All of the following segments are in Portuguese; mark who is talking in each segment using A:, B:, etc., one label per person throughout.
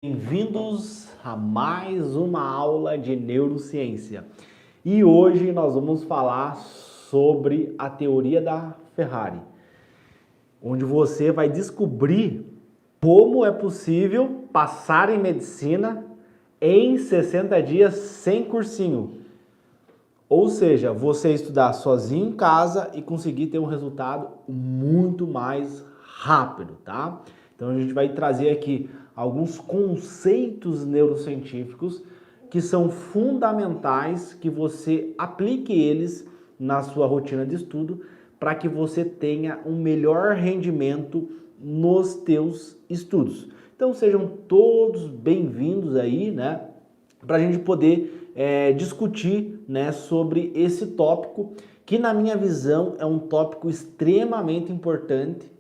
A: Bem-vindos a mais uma aula de neurociência. E hoje nós vamos falar sobre a teoria da Ferrari, onde você vai descobrir como é possível passar em medicina em 60 dias sem cursinho. Ou seja, você estudar sozinho em casa e conseguir ter um resultado muito mais rápido, tá? Então a gente vai trazer aqui alguns conceitos neurocientíficos que são fundamentais que você aplique eles na sua rotina de estudo para que você tenha um melhor rendimento nos teus estudos. Então sejam todos bem-vindos aí, né? Para a gente poder discutir, né, sobre esse tópico que, na minha visão, é um tópico extremamente importante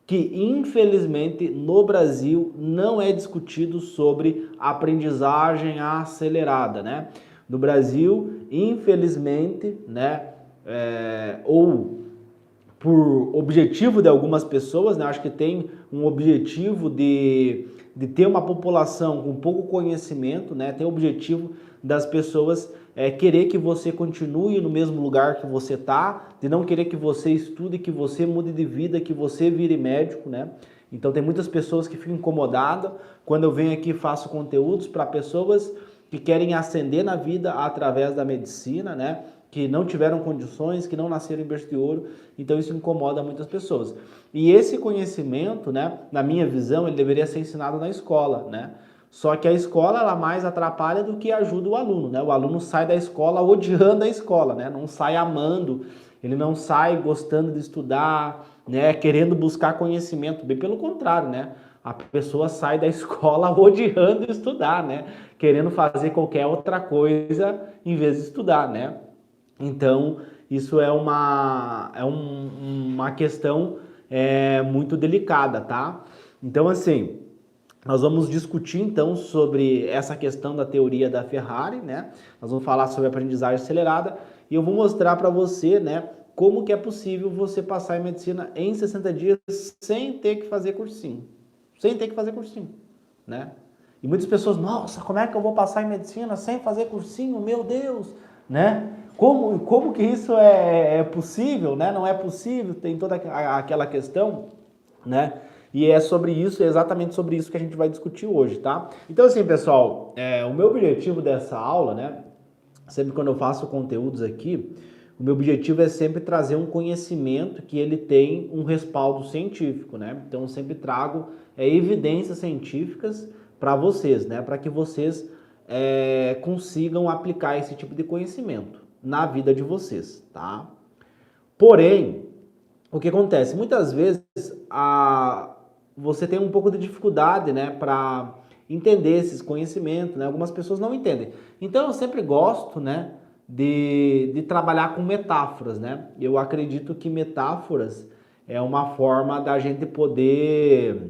A: que, infelizmente, no Brasil não é discutido sobre aprendizagem acelerada, né? No Brasil, infelizmente, né, ou por objetivo de algumas pessoas, né? Acho que tem um objetivo de ter uma população com pouco conhecimento, né? Tem o objetivo das pessoas querer que você continue no mesmo lugar que você está, de não querer que você estude, que você mude de vida, que você vire médico, né? Então tem muitas pessoas que ficam incomodadas quando eu venho aqui e faço conteúdos para pessoas que querem ascender na vida através da medicina, né? Que não tiveram condições, que não nasceram em berço de ouro, então isso incomoda muitas pessoas. E esse conhecimento, né, na minha visão, ele deveria ser ensinado na escola, né? Só que a escola, ela mais atrapalha do que ajuda o aluno, né? O aluno sai da escola odiando a escola, né? Não sai amando, ele não sai gostando de estudar, né? Querendo buscar conhecimento, bem pelo contrário, né? A pessoa sai da escola odiando estudar, né? Querendo fazer qualquer outra coisa em vez de estudar, né? Então, isso é uma questão muito delicada, tá? Então, assim, nós vamos discutir, então, sobre essa questão da teoria da Ferrari, né? Nós vamos falar sobre aprendizagem acelerada e eu vou mostrar para você, né, como que é possível você passar em medicina em 60 dias sem ter que fazer cursinho. Sem ter que fazer cursinho, né? E muitas pessoas, nossa, como é que eu vou passar em medicina sem fazer cursinho? Meu Deus, né? Como que isso é possível, né? Não é possível, tem toda aquela questão, né? E é sobre isso, é exatamente sobre isso que a gente vai discutir hoje, tá? Então, assim, pessoal, o meu objetivo dessa aula, né? Sempre quando eu faço conteúdos aqui, o meu objetivo é sempre trazer um conhecimento que ele tem um respaldo científico, né? Então, eu sempre trago evidências científicas para vocês, né? Para que vocês consigam aplicar esse tipo de conhecimento na vida de vocês, tá? Porém, o que acontece? Muitas vezes você tem um pouco de dificuldade, né, para entender esses conhecimentos, né? Algumas pessoas não entendem. Então, eu sempre gosto, né, de trabalhar com metáforas, né? Eu acredito que metáforas é uma forma da gente poder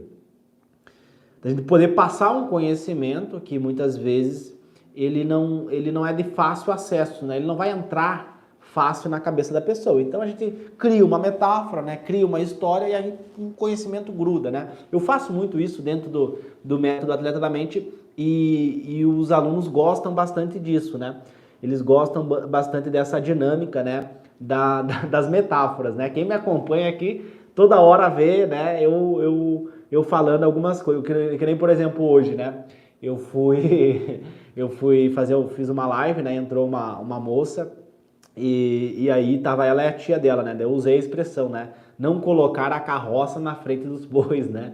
A: passar um conhecimento que muitas vezes ele não é de fácil acesso, né? Ele não vai entrar fácil na cabeça da pessoa. Então a gente cria uma metáfora, né? Cria uma história e aí o conhecimento gruda, né? Eu faço muito isso dentro do método Atleta da Mente e os alunos gostam bastante disso, né? Eles gostam bastante dessa dinâmica, né? Das metáforas, né? Quem me acompanha aqui toda hora vê, né? Eu falando algumas coisas, que nem por exemplo hoje, né? Eu fui eu fiz uma live, né? Entrou uma moça e aí tava ela e a tia dela, né? Eu usei a expressão, né? Não colocar a carroça na frente dos bois, né?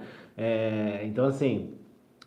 A: Então assim,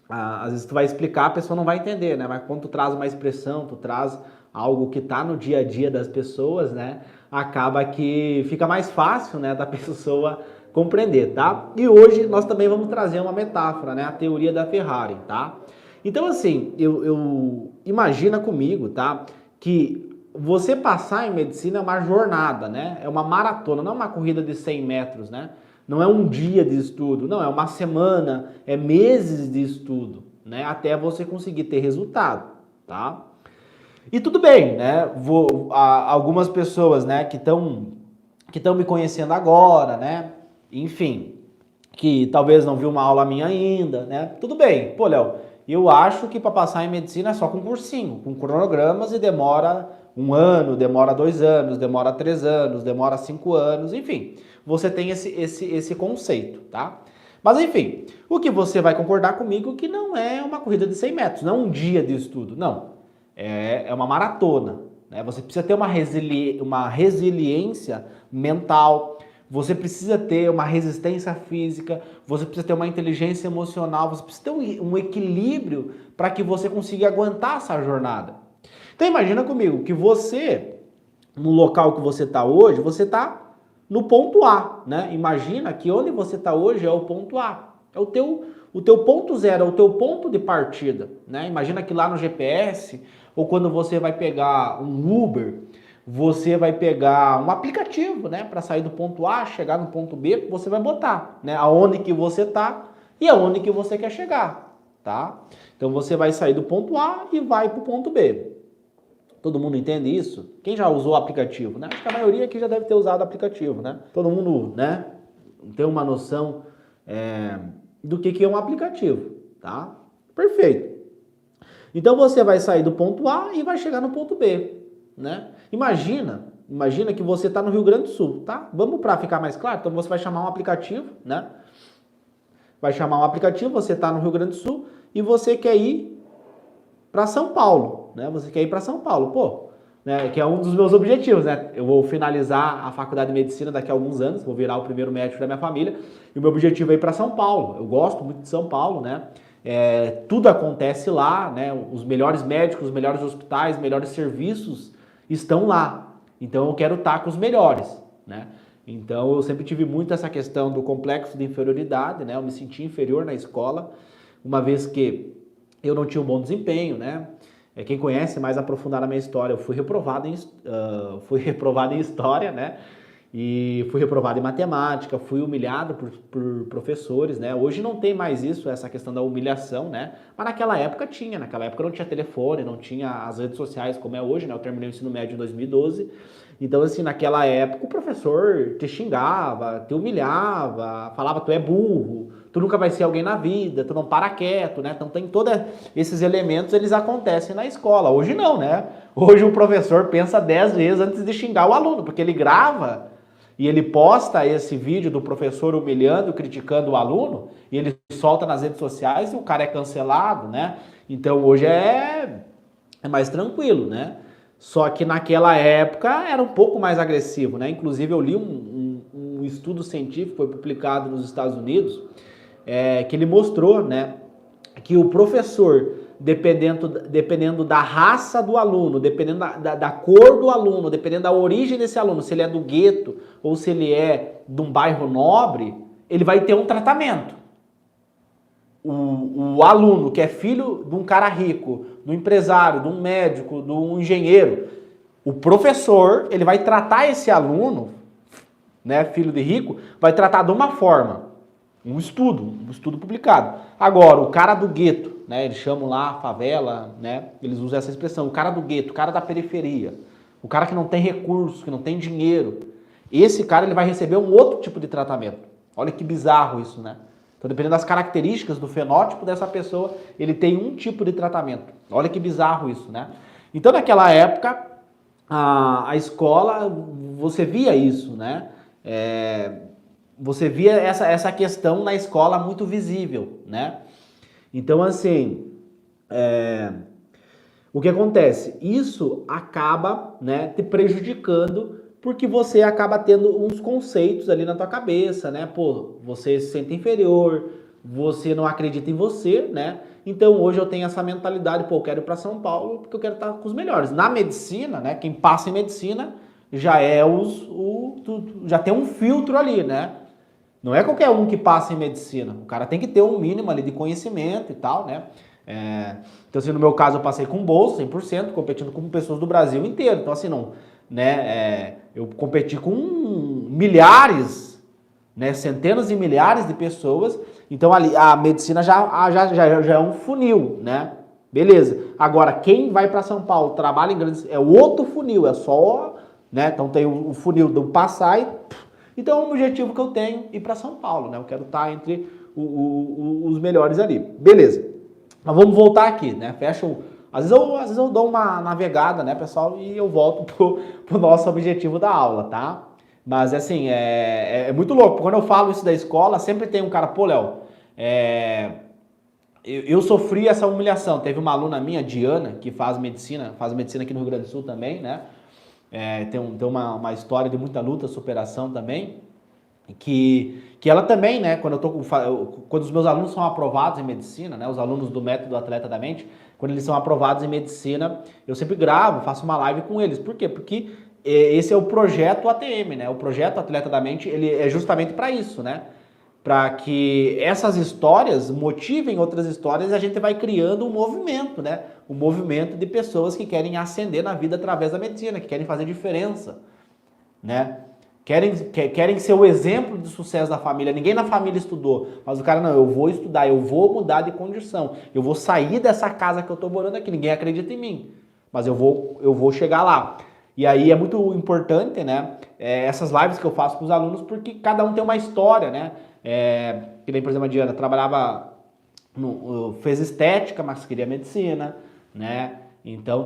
A: às vezes tu vai explicar, a pessoa não vai entender, né? Mas quando tu traz uma expressão, tu traz algo que tá no dia a dia das pessoas, né? Acaba que fica mais fácil, né, da pessoa compreender, tá? E hoje nós também vamos trazer uma metáfora, né? A teoria da Ferrari, tá? Então, assim, eu imagina comigo, tá? Que você passar em medicina é uma jornada, né? É uma maratona, não é uma corrida de 100 metros, né? Não é um dia de estudo, não, é uma semana, é meses de estudo, né? Até você conseguir ter resultado, tá? E tudo bem, né? Algumas pessoas, né, que estão me conhecendo agora, né? Enfim, que talvez não viu uma aula minha ainda, né? Tudo bem. Pô, Léo, Eu acho que para passar em medicina é só com cursinho, com cronogramas e demora 1 ano, demora 2 anos, demora 3 anos, demora 5 anos, enfim. Você tem esse conceito, tá? Mas enfim, o que você vai concordar comigo é que não é uma corrida de 100 metros, não é um dia de estudo, não. É uma maratona, né? Você precisa ter uma resiliência mental, você precisa ter uma resistência física, você precisa ter uma inteligência emocional, você precisa ter um equilíbrio para que você consiga aguentar essa jornada. Então imagina comigo que você, no local que você está hoje, você está no ponto A, né? Imagina que onde você está hoje é o ponto A, é o teu ponto zero, é o teu ponto de partida, né? Imagina que lá no GPS, ou quando você vai pegar um Uber, você vai pegar um aplicativo, né, para sair do ponto A, chegar no ponto B, você vai botar, né, aonde que você tá e aonde que você quer chegar, tá? Então você vai sair do ponto A e vai para o ponto B. Todo mundo entende isso? Quem já usou o aplicativo, né? Acho que a maioria aqui já deve ter usado o aplicativo, né? Todo mundo, né, tem uma noção do que é um aplicativo, tá? Perfeito. Então você vai sair do ponto A e vai chegar no ponto B, né? Imagina que você está no Rio Grande do Sul, tá? Vamos para ficar mais claro? Então você vai chamar um aplicativo, né? Vai chamar um aplicativo, você está no Rio Grande do Sul e você quer ir para São Paulo, né? Você quer ir para São Paulo, pô, né? Que é um dos meus objetivos, né? Eu vou finalizar a faculdade de medicina daqui a alguns anos, vou virar o primeiro médico da minha família e o meu objetivo é ir para São Paulo. Eu gosto muito de São Paulo, né? Tudo acontece lá, né? Os melhores médicos, os melhores hospitais, os melhores serviços estão lá. Então eu quero estar com os melhores, né? Então eu sempre tive muito essa questão do complexo de inferioridade, né? Eu me senti inferior na escola, uma vez que eu não tinha um bom desempenho, né? Quem conhece mais aprofundar a minha história, eu fui reprovado em história, né? E fui reprovado em matemática, fui humilhado por professores, né? Hoje não tem mais isso, essa questão da humilhação, né? Mas naquela época tinha, naquela época não tinha telefone, não tinha as redes sociais como é hoje, né? Eu terminei o ensino médio em 2012, então assim, naquela época o professor te xingava, te humilhava, falava tu é burro, tu nunca vai ser alguém na vida, tu não para quieto, né? Então tem todos esses elementos, eles acontecem na escola. Hoje não, né? Hoje o professor pensa 10 vezes antes de xingar o aluno, porque ele grava e ele posta esse vídeo do professor humilhando, criticando o aluno, e ele solta nas redes sociais e o cara é cancelado, né? Então hoje é mais tranquilo, né? Só que naquela época era um pouco mais agressivo, né? Inclusive eu li um estudo científico, foi publicado nos Estados Unidos, que ele mostrou, né, que o professor, dependendo da raça do aluno, dependendo da cor do aluno, dependendo da origem desse aluno, se ele é do gueto ou se ele é de um bairro nobre, ele vai ter um tratamento. O aluno que é filho de um cara rico, de um empresário, de um médico, de um engenheiro, o professor, ele vai tratar esse aluno, né, filho de rico, vai tratar de uma forma. Um estudo publicado. Agora, o cara do gueto, né, eles chamam lá favela, né, eles usam essa expressão, o cara do gueto, o cara da periferia, o cara que não tem recursos, que não tem dinheiro, esse cara ele vai receber um outro tipo de tratamento. Olha que bizarro isso, né? Então, dependendo das características do fenótipo dessa pessoa, ele tem um tipo de tratamento. Olha que bizarro isso, né? Então, naquela época, a escola, você via isso, né? Você via essa questão na escola muito visível, né? Então, assim, o que acontece? Isso acaba, né, te prejudicando porque você acaba tendo uns conceitos ali na tua cabeça, né? Pô, você se sente inferior, você não acredita em você, né? Então, hoje eu tenho essa mentalidade, pô, eu quero ir para São Paulo porque eu quero estar com os melhores. Na medicina, né, quem passa em medicina já já tem um filtro ali, né? Não é qualquer um que passa em medicina. O cara tem que ter um mínimo ali de conhecimento e tal, né? Então, assim, no meu caso, eu passei com bolsa, 100%, competindo com pessoas do Brasil inteiro. Então, assim, não, né? Eu competi com milhares, né? Centenas e milhares de pessoas. Então, ali, a medicina já é um funil, né? Beleza. Agora, quem vai para São Paulo, trabalha em grandes... É outro funil, é só... Né? Então, tem o funil do passar e... Então, é um objetivo que eu tenho ir para São Paulo, né? Eu quero estar entre os melhores ali. Beleza. Mas vamos voltar aqui, né? Às vezes eu dou uma navegada, né, pessoal, e eu volto pro nosso objetivo da aula, tá? Mas assim, é muito louco. Quando eu falo isso da escola, sempre tem um cara, pô, Léo, eu sofri essa humilhação. Teve uma aluna minha, Diana, que faz medicina aqui no Rio Grande do Sul também, né? Tem uma história de muita luta, superação também. Que ela também, né, quando os meus alunos são aprovados em medicina, né, os alunos do método Atleta da Mente, quando eles são aprovados em medicina, eu sempre gravo, faço uma live com eles. Por quê? Porque esse é o projeto ATM, né? O projeto Atleta da Mente, ele é justamente para isso, né? Para que essas histórias motivem outras histórias e a gente vai criando um movimento, né? Um movimento de pessoas que querem ascender na vida através da medicina, que querem fazer diferença, né? Querem ser o exemplo de sucesso da família. Ninguém na família estudou, mas o cara, não, eu vou estudar, eu vou mudar de condição, eu vou sair dessa casa que eu tô morando aqui, ninguém acredita em mim, mas eu vou chegar lá. E aí é muito importante, né, essas lives que eu faço com os alunos, porque cada um tem uma história, né, que nem, por exemplo, a Diana trabalhava, fez estética, mas queria medicina, né. Então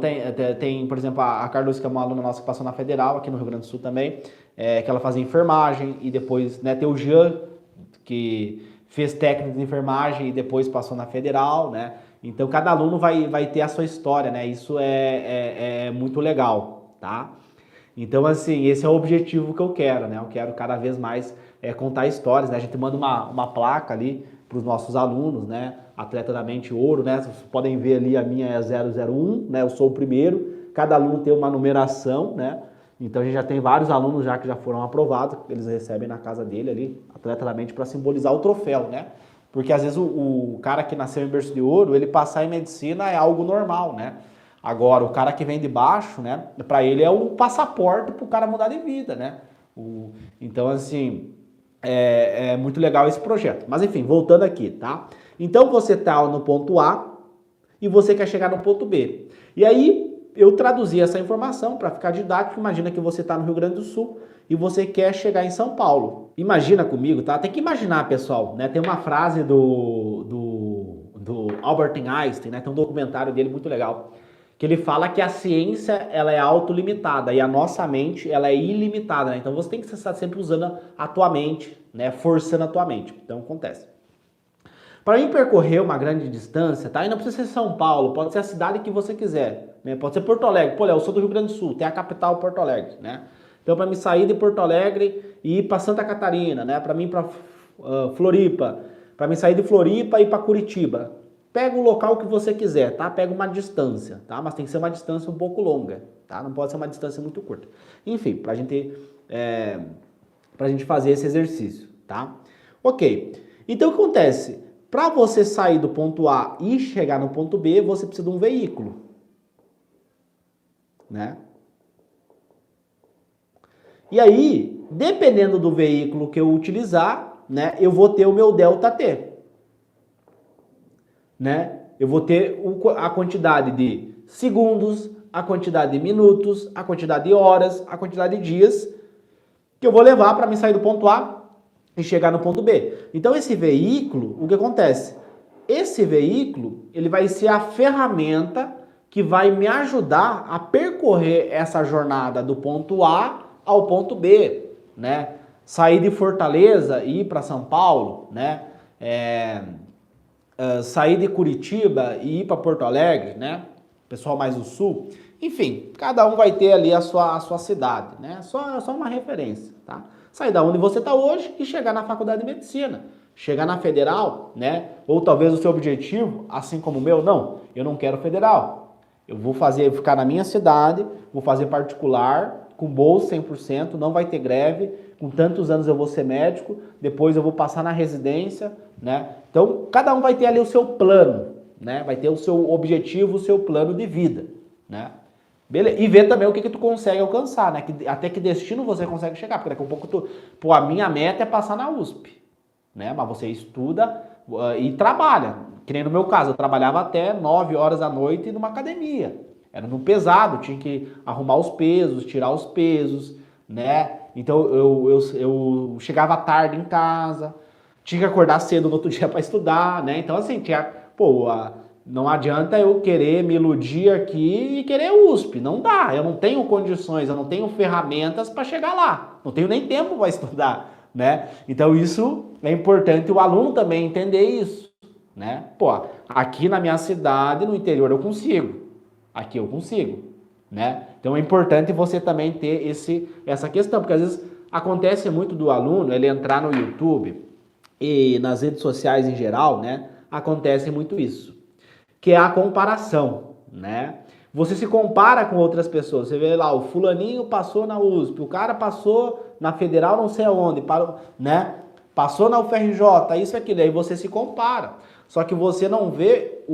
A: tem, por exemplo, a Carlos, que é uma aluna nossa que passou na Federal, aqui no Rio Grande do Sul também, que ela fazia enfermagem, e depois, né, tem o Jean, que fez técnico de enfermagem e depois passou na Federal, né? Então cada aluno vai ter a sua história, né? Isso é muito legal, tá? Então, assim, esse é o objetivo que eu quero, né? Eu quero cada vez mais contar histórias, né? A gente manda uma placa ali para os nossos alunos, né? Atleta da Mente Ouro, né? Vocês podem ver ali, a minha é 001, né? Eu sou o primeiro. Cada aluno tem uma numeração, né? Então a gente já tem vários alunos já que já foram aprovados, eles recebem na casa dele ali, Atleta da Mente, para simbolizar o troféu, né? Porque às vezes o cara que nasceu em berço de ouro, ele passar em medicina é algo normal, né? Agora, o cara que vem de baixo, né? Para ele é o passaporte para o cara mudar de vida, né? Então, assim, é muito legal esse projeto. Mas enfim, voltando aqui, tá? Então você tá no ponto A e você quer chegar no ponto B. E aí eu traduzi essa informação para ficar didático. Imagina que você está no Rio Grande do Sul e você quer chegar em São Paulo. Imagina comigo, tá? Tem que imaginar, pessoal, né? Tem uma frase do Albert Einstein, né? Tem um documentário dele muito legal, que ele fala que a ciência, ela é autolimitada e a nossa mente, ela é ilimitada, né? Então você tem que estar sempre usando a tua mente, né? Forçando a tua mente. Então acontece. Para mim percorrer uma grande distância, tá? E não precisa ser São Paulo, pode ser a cidade que você quiser, né? Pode ser Porto Alegre. Pô, Léo, eu sou do Rio Grande do Sul, tem a capital Porto Alegre, né? Então, para mim sair de Porto Alegre e ir para Santa Catarina, né? Para mim para Floripa, para mim sair de Floripa e ir para Curitiba. Pega o local que você quiser, tá? Pega uma distância, tá? Mas tem que ser uma distância um pouco longa, tá? Não pode ser uma distância muito curta. Enfim, pra gente fazer esse exercício, tá? Ok. Então, o que acontece? Para você sair do ponto A e chegar no ponto B, você precisa de um veículo, né? E aí, dependendo do veículo que eu utilizar, né, eu vou ter o meu ΔT, né? Eu vou ter a quantidade de segundos, a quantidade de minutos, a quantidade de horas, a quantidade de dias que eu vou levar para me sair do ponto A e chegar no ponto B. Então esse veículo, o que acontece? Esse veículo, ele vai ser a ferramenta que vai me ajudar a percorrer essa jornada do ponto A ao ponto B, né? Sair de Fortaleza e ir para São Paulo, né? Sair de Curitiba e ir para Porto Alegre, né? Pessoal mais do sul. Enfim, cada um vai ter ali a sua cidade, né? Só uma referência, tá? Sair da onde você está hoje e chegar na faculdade de medicina. Chegar na federal, né? Ou talvez o seu objetivo, assim como o meu, não, eu não quero federal. Eu vou ficar na minha cidade, vou fazer particular, com bolsa 100%, não vai ter greve, com tantos anos eu vou ser médico, depois eu vou passar na residência, né? Então, cada um vai ter ali o seu plano, né? Vai ter o seu objetivo, o seu plano de vida, né? Beleza? E ver também o que tu consegue alcançar, né? Até que destino você consegue chegar, porque daqui a pouco pô, a minha meta é passar na USP, né? Mas você estuda e trabalha. Que nem no meu caso, eu trabalhava até 9 horas da noite numa academia. Era no pesado, tinha que arrumar os pesos, tirar os pesos, né? Então eu chegava tarde em casa, tinha que acordar cedo no outro dia para estudar, né? Então assim, Não adianta eu querer me iludir aqui e querer USP. Não dá. Eu não tenho condições, eu não tenho ferramentas para chegar lá. Não tenho nem tempo para estudar, né? Então isso é importante o aluno também entender isso, né? Pô, aqui na minha cidade, no interior eu consigo. Aqui eu consigo, né? Então é importante você também ter essa questão, porque às vezes acontece muito do aluno ele entrar no YouTube e nas redes sociais em geral, né? Acontece muito isso, que é a comparação, né? Você se compara com outras pessoas. Você vê lá, o fulaninho passou na USP, o cara passou na Federal não sei aonde, parou, né? Passou na UFRJ, isso e aquilo. Aí você se compara. Só que você não vê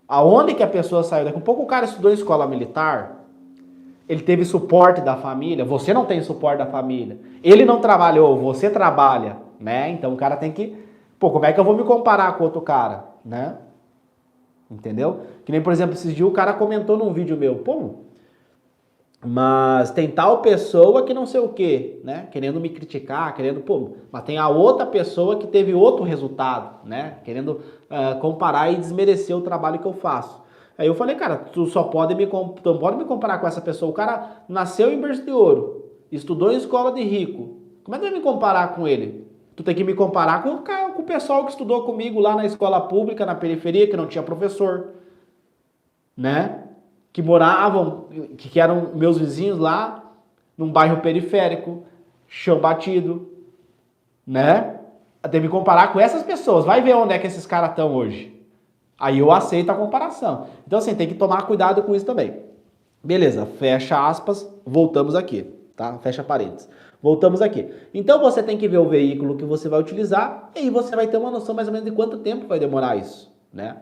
A: aonde que a pessoa saiu. Daqui a pouco o cara estudou em escola militar, ele teve suporte da família, você não tem suporte da família. Ele não trabalhou, você trabalha, né? Então o cara tem que... Pô, como é que eu vou me comparar com outro cara, né? Entendeu? Que nem, por exemplo, esses dias o cara comentou num vídeo meu, pô, mas tem tal pessoa que não sei o quê, né? Querendo me criticar, querendo, pô, mas tem a outra pessoa que teve outro resultado, né? Querendo comparar e desmerecer o trabalho que eu faço. Aí eu falei, cara, tu não pode me comparar com essa pessoa. O cara nasceu em berço de ouro, estudou em escola de rico. Como é que tu vai me comparar com ele? Tu tem que me comparar com o pessoal que estudou comigo lá na escola pública, na periferia, que não tinha professor, né? Que moravam, que eram meus vizinhos lá, num bairro periférico, chão batido, né? Tem que me comparar com essas pessoas. Vai ver onde é que esses caras estão hoje. Aí eu aceito a comparação. Então, assim, tem que tomar cuidado com isso também. Beleza, fecha aspas, voltamos aqui, tá? Fecha parênteses. Voltamos aqui. Então você tem que ver o veículo que você vai utilizar e aí você vai ter uma noção mais ou menos de quanto tempo vai demorar isso, né?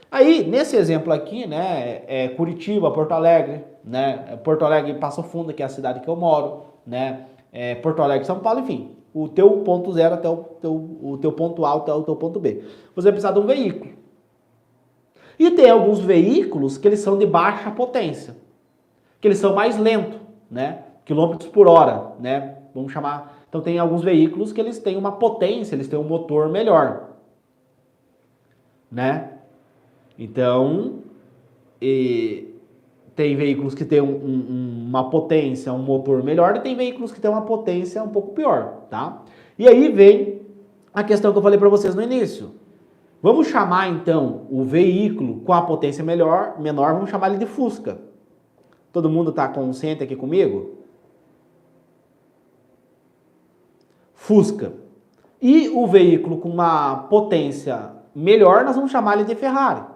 A: Aí, nesse exemplo aqui, né, é Curitiba, Porto Alegre, né? Porto Alegre, Passo Fundo, que é a cidade que eu moro, né? Porto Alegre, São Paulo, enfim. O teu ponto zero até o teu ponto A até o teu ponto B. Você vai precisar de um veículo. E tem alguns veículos que eles são de baixa potência, que eles são mais lentos, né? Quilômetros por hora, né? Vamos chamar. Então tem alguns veículos que eles têm uma potência, eles têm um motor melhor, né? Então tem veículos que têm uma potência, um motor melhor, e tem veículos que têm uma potência um pouco pior, tá? E aí vem a questão que eu falei para vocês no início. Vamos chamar então o veículo com a potência menor, vamos chamar ele de Fusca. Todo mundo está consciente aqui comigo? Fusca. E o veículo com uma potência melhor, nós vamos chamar ele de Ferrari.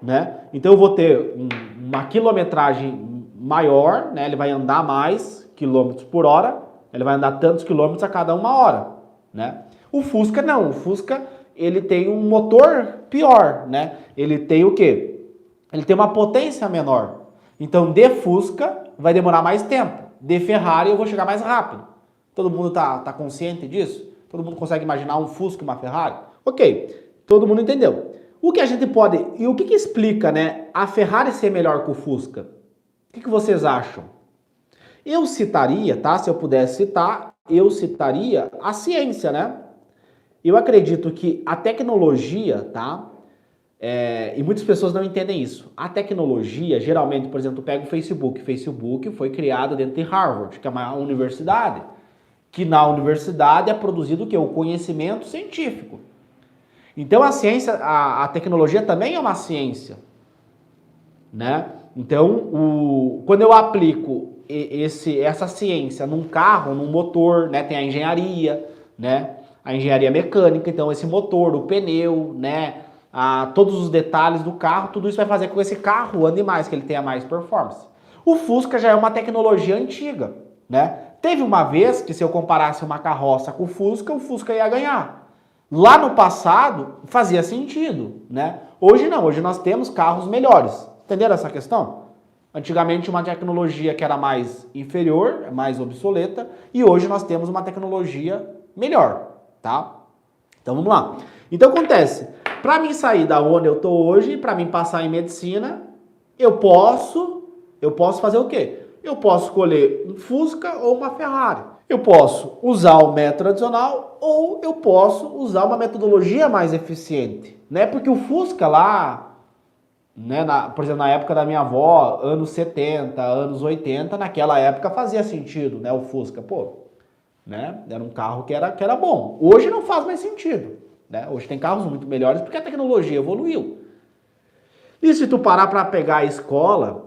A: Né? Então eu vou ter uma quilometragem maior, né? Ele vai andar mais quilômetros por hora, ele vai andar tantos quilômetros a cada uma hora, né? O Fusca não, o Fusca ele tem um motor pior, né? Ele tem o quê? Ele tem uma potência menor. Então de Fusca vai demorar mais tempo, de Ferrari eu vou chegar mais rápido. Todo mundo tá consciente disso? Todo mundo consegue imaginar um Fusca e uma Ferrari? Ok, todo mundo entendeu. O que a gente pode... E o que explica, né, a Ferrari ser melhor que o Fusca? O que vocês acham? Eu citaria, tá? Se eu pudesse citar, eu citaria a ciência, né? Eu acredito que a tecnologia, tá? E muitas pessoas não entendem isso. A tecnologia, geralmente, por exemplo, pega o Facebook. O Facebook foi criado dentro de Harvard, que é uma universidade. Que na universidade é produzido o quê? O conhecimento científico. Então a ciência, a tecnologia também é uma ciência, né? Então, quando eu aplico essa ciência num carro, num motor, né? Tem a engenharia, né? A engenharia mecânica, então esse motor, o pneu, né? Todos os detalhes do carro, tudo isso vai fazer com que esse carro ande mais, que ele tenha mais performance. O Fusca já é uma tecnologia antiga, né? Teve uma vez que se eu comparasse uma carroça com o Fusca ia ganhar. Lá no passado, fazia sentido, né? Hoje não, hoje nós temos carros melhores. Entenderam essa questão? Antigamente uma tecnologia que era mais inferior, mais obsoleta, e hoje nós temos uma tecnologia melhor, tá? Então vamos lá. Então acontece, para mim sair da onde eu tô hoje, para mim passar em medicina, eu posso fazer o quê? Eu posso escolher um Fusca ou uma Ferrari. Eu posso usar o método tradicional ou eu posso usar uma metodologia mais eficiente, né? Porque o Fusca lá, né, por exemplo, na época da minha avó, anos 70, anos 80, naquela época fazia sentido, né, o Fusca, pô, né? Era um carro que era bom. Hoje não faz mais sentido, né? Hoje tem carros muito melhores porque a tecnologia evoluiu. E se tu parar para pegar a escola,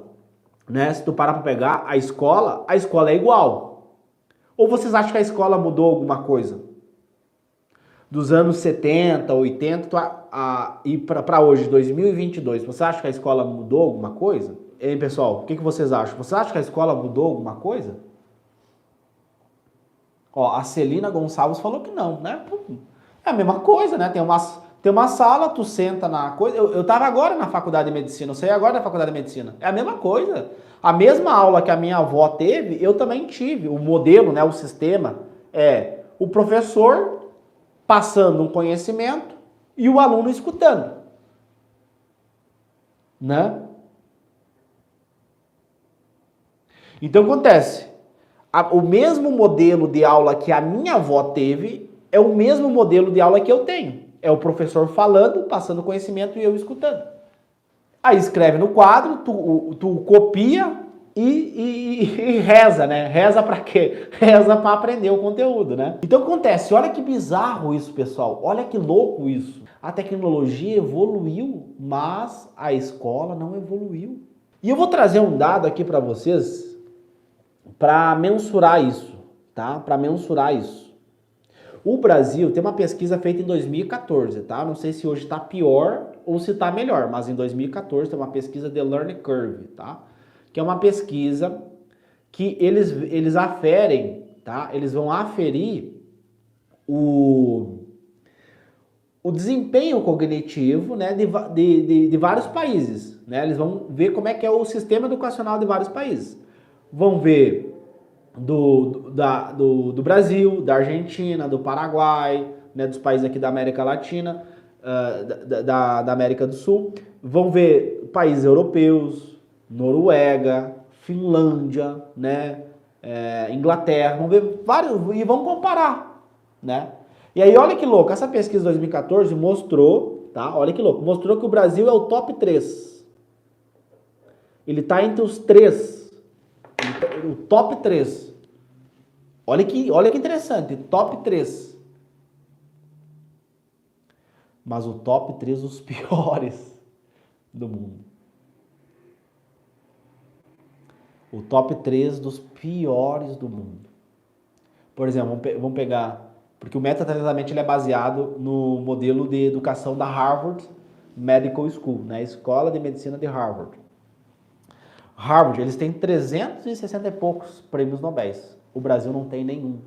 A: né? Se tu parar para pegar a escola é igual. Ou vocês acham que a escola mudou alguma coisa? Dos anos 70, 80 e para hoje, 2022, você acha que a escola mudou alguma coisa? Hein, pessoal, o que vocês acham? Você acha que a escola mudou alguma coisa? Ó, a Celina Gonçalves falou que não, né? É a mesma coisa, né? Tem uma sala, tu senta na coisa. Eu tava agora na faculdade de medicina, eu saí agora da faculdade de medicina. É a mesma coisa. A mesma aula que a minha avó teve, eu também tive. O modelo, né? O sistema é o professor passando um conhecimento e o aluno escutando, né? Então acontece, o mesmo modelo de aula que a minha avó teve é o mesmo modelo de aula que eu tenho. É o professor falando, passando conhecimento e eu escutando. Aí escreve no quadro, tu copia e reza, né? Reza pra quê? Reza pra aprender o conteúdo, né? Então acontece, olha que bizarro isso, pessoal. Olha que louco isso. A tecnologia evoluiu, mas a escola não evoluiu. E eu vou trazer um dado aqui pra vocês para mensurar isso, tá? Para mensurar isso. O Brasil tem uma pesquisa feita em 2014, tá? Não sei se hoje está pior ou se está melhor, mas em 2014 tem uma pesquisa de Learning Curve, tá? Que é uma pesquisa que eles aferem, tá? Eles vão aferir o desempenho cognitivo, né, de vários países, né? Eles vão ver como é que é o sistema educacional de vários países. Vão ver do Brasil, da Argentina, do Paraguai, né, dos países aqui da América Latina, da América do Sul. Vão ver países europeus, Noruega, Finlândia, né, Inglaterra. Vão ver vários e vão comparar, né? E aí olha que louco, essa pesquisa de 2014 mostrou, tá? Olha que louco, mostrou que o Brasil é o top 3. Ele está entre os 3. O top 3. Olha que interessante, top 3. Mas o top 3 dos piores do mundo. O top 3 dos piores do mundo. Por exemplo, vamos pegar, porque o meta-treinamento ele é baseado no modelo de educação da Harvard Medical School, né? Escola de Medicina de Harvard. Harvard, eles têm 360 e poucos prêmios Nobel. O Brasil não tem nenhum.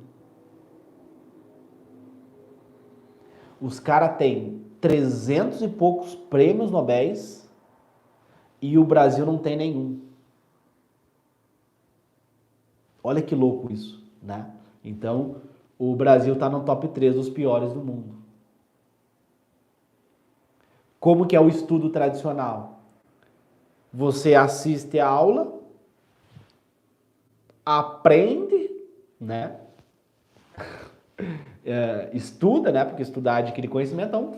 A: Os caras têm 300 e poucos prêmios Nobel e o Brasil não tem nenhum. Olha que louco isso, né? Então, o Brasil está no top 3 dos piores do mundo. Como que é o estudo tradicional? Você assiste a aula, aprende, né? Estuda, né? Porque estudar adquire conhecimento, então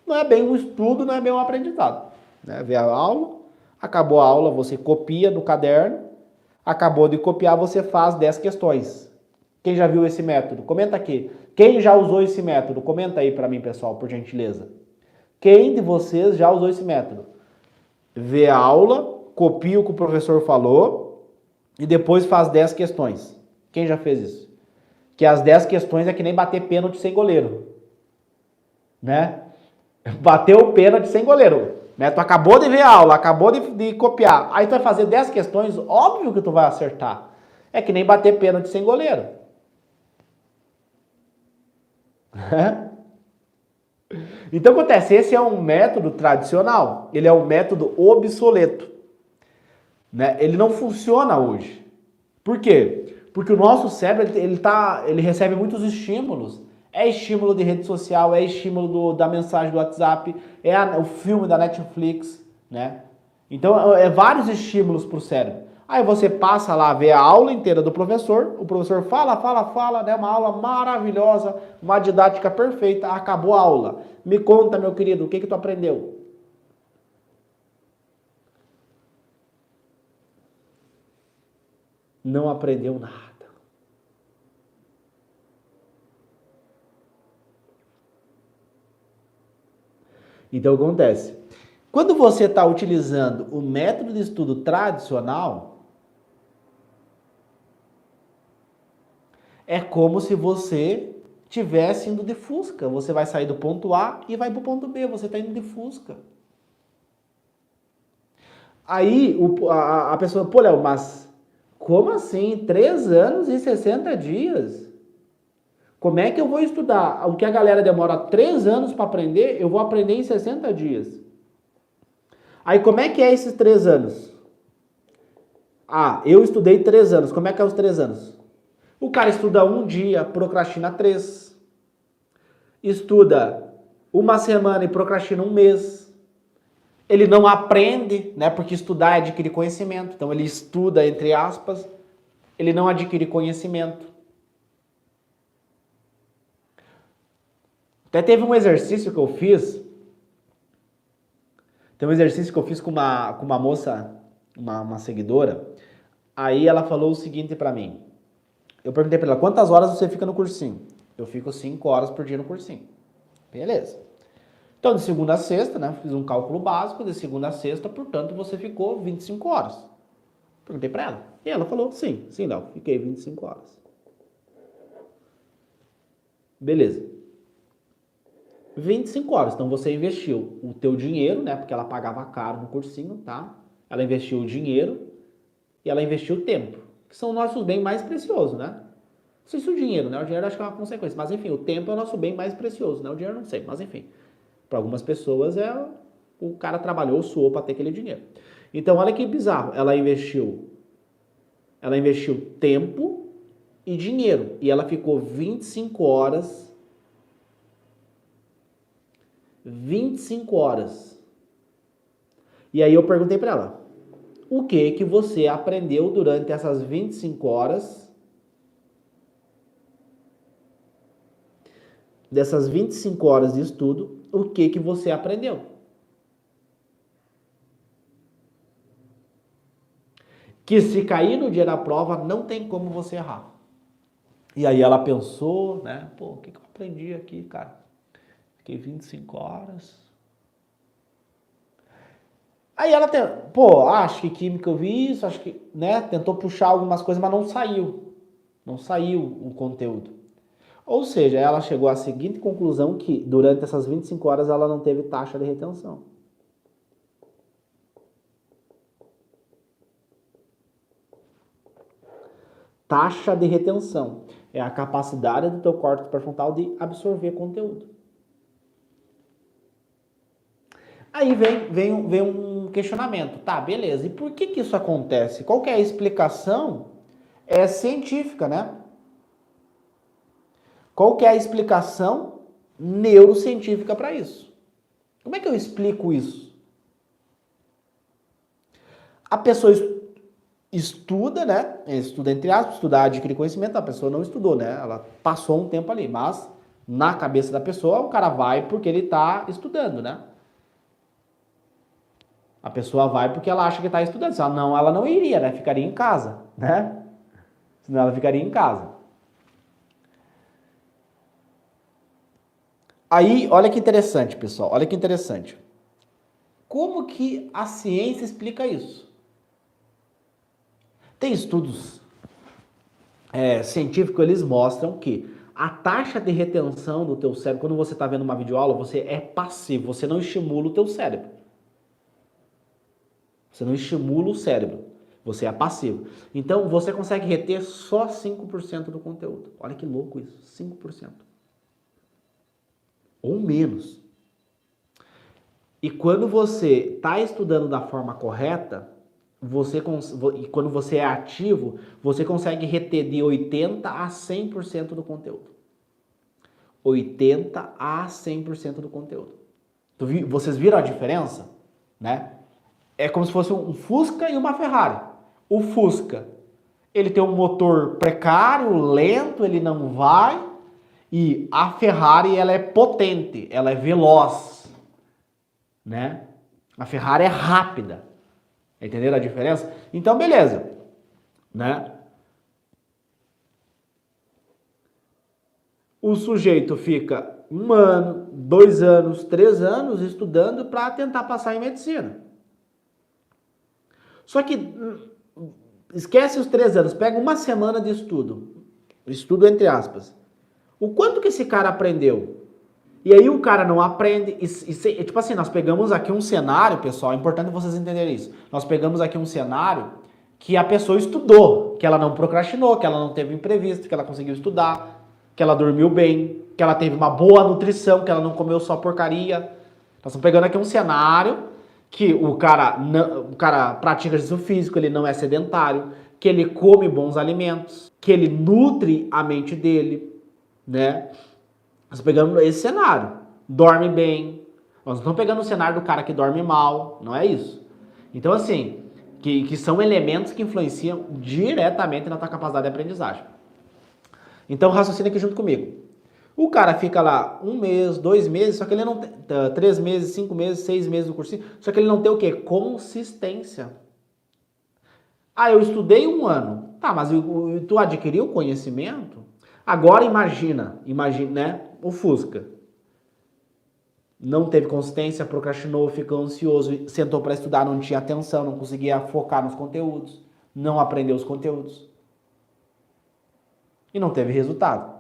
A: não é bem um estudo, não é bem um aprendizado. Né? Vê a aula, acabou a aula, você copia do caderno, acabou de copiar, você faz 10 questões. Quem já viu esse método? Comenta aqui. Quem já usou esse método? Comenta aí para mim, pessoal, por gentileza. Quem de vocês já usou esse método? Vê a aula, copia o que o professor falou e depois faz 10 questões. Quem já fez isso? Que as 10 questões é que nem bater pênalti sem goleiro. Né? Bateu o pênalti sem goleiro. Né? Tu acabou de ver a aula, acabou de copiar. Aí tu vai fazer 10 questões, óbvio que tu vai acertar. É que nem bater pênalti sem goleiro. Então acontece, esse é um método tradicional, ele é um método obsoleto, né? Ele não funciona hoje. Por quê? Porque o nosso cérebro ele recebe muitos estímulos. É estímulo de rede social, é estímulo da mensagem do WhatsApp, o filme da Netflix, né? Então é vários estímulos para o cérebro. Aí você passa lá a ver a aula inteira do professor, o professor fala, né? Uma aula maravilhosa, uma didática perfeita, acabou a aula. Me conta, meu querido, o que tu aprendeu? Não aprendeu nada. Então, o que acontece? Quando você está utilizando o método de estudo tradicional, é como se você estivesse indo de Fusca. Você vai sair do ponto A e vai para o ponto B. Você está indo de Fusca. Aí a pessoa, pô, Léo, mas como assim? 3 anos e 60 dias? Como é que eu vou estudar? O que a galera demora 3 anos para aprender, eu vou aprender em 60 dias. Aí como é que é esses 3 anos? Ah, eu estudei 3 anos. Como é que é os 3 anos? O cara estuda um dia, procrastina 3. Estuda uma semana e procrastina um mês. Ele não aprende, né? Porque estudar é adquirir conhecimento. Então ele estuda, entre aspas, ele não adquire conhecimento. Até teve um exercício que eu fiz. Tem um exercício que eu fiz com uma moça, uma seguidora. Aí ela falou o seguinte pra mim. Eu perguntei pra ela, quantas horas você fica no cursinho? Eu fico 5 horas por dia no cursinho. Beleza. Então, de segunda a sexta, né? Fiz um cálculo básico, de segunda a sexta, portanto, você ficou 25 horas. Perguntei pra ela. E ela falou, sim, Léo, fiquei 25 horas. Beleza. 25 horas. Então, você investiu o teu dinheiro, né? Porque ela pagava caro no cursinho, tá? Ela investiu o dinheiro e ela investiu o tempo, que são nossos bens mais preciosos, né? Não sei se o dinheiro, né? O dinheiro acho que é uma consequência. Mas, enfim, o tempo é o nosso bem mais precioso, né? O dinheiro não sei, mas, enfim. Para algumas pessoas, o cara trabalhou, suou para ter aquele dinheiro. Então, olha que bizarro. Ela investiu tempo e dinheiro. E ela ficou 25 horas. 25 horas. E aí eu perguntei para ela, o que você aprendeu durante essas 25 horas? Dessas 25 horas de estudo, o que você aprendeu? Que se cair no dia da prova, não tem como você errar. E aí ela pensou, né? Pô, o que eu aprendi aqui, cara? Fiquei 25 horas. Aí ela, pô, acho que química eu vi isso, acho que, né? Tentou puxar algumas coisas, mas não saiu. Não saiu o conteúdo. Ou seja, ela chegou à seguinte conclusão que durante essas 25 horas ela não teve taxa de retenção. Taxa de retenção é a capacidade do teu córtex pré-frontal de absorver conteúdo. Aí vem um questionamento. Tá, beleza. E por que isso acontece? Qual que é a explicação? É científica, né? Qual que é a explicação neurocientífica para isso? Como é que eu explico isso? A pessoa estuda, né? Estuda entre aspas, estudar, adquirir conhecimento, a pessoa não estudou, né? Ela passou um tempo ali, mas na cabeça da pessoa o cara vai porque ele está estudando, né? A pessoa vai porque ela acha que está estudando. Senão ela não iria, né? Ficaria em casa, né? Senão ela ficaria em casa. Aí, olha que interessante, pessoal. Olha que interessante. Como que a ciência explica isso? Tem estudos científicos, eles mostram que a taxa de retenção do teu cérebro, quando você está vendo uma videoaula, você é passivo, você não estimula o teu cérebro. Você não estimula o cérebro, você é passivo. Então, você consegue reter só 5% do conteúdo. Olha que louco isso, 5%. Ou menos. E quando você está estudando da forma correta, e quando você é ativo, você consegue reter de 80% a 100% do conteúdo. 80% a 100% do conteúdo. Vocês viram a diferença? Né? É como se fosse um Fusca e uma Ferrari. O Fusca, ele tem um motor precário, lento, ele não vai. E a Ferrari, ela é potente, ela é veloz, né? A Ferrari é rápida. Entenderam a diferença? Então, beleza, né? O sujeito fica 1 ano, 2 anos, 3 anos estudando para tentar passar em medicina. Só que esquece os 3 anos, pega 1 semana de estudo. Estudo entre aspas. O quanto que esse cara aprendeu? E aí o cara não aprende. Tipo assim, nós pegamos aqui um cenário, pessoal, é importante vocês entenderem isso. Nós pegamos aqui um cenário que a pessoa estudou, que ela não procrastinou, que ela não teve imprevisto, que ela conseguiu estudar, que ela dormiu bem, que ela teve uma boa nutrição, que ela não comeu só porcaria. Nós estamos pegando aqui um cenário que o cara pratica exercício físico, ele não é sedentário, que ele come bons alimentos, que ele nutre a mente dele, né? Nós pegamos esse cenário, dorme bem. Nós não estamos pegando o cenário do cara que dorme mal, não é isso. Então, assim, que são elementos que influenciam diretamente na tua capacidade de aprendizagem. Então, raciocina aqui junto comigo. O cara fica lá 1 mês, 2 meses, só que ele não tem 3 meses, 5 meses, 6 meses no cursinho, só que ele não tem o quê? Consistência. Ah, eu estudei 1 ano. Tá, mas tu adquiriu conhecimento? Agora imagina, né? O Fusca. Não teve consistência, procrastinou, ficou ansioso, sentou para estudar, não tinha atenção, não conseguia focar nos conteúdos, não aprendeu os conteúdos. E não teve resultado.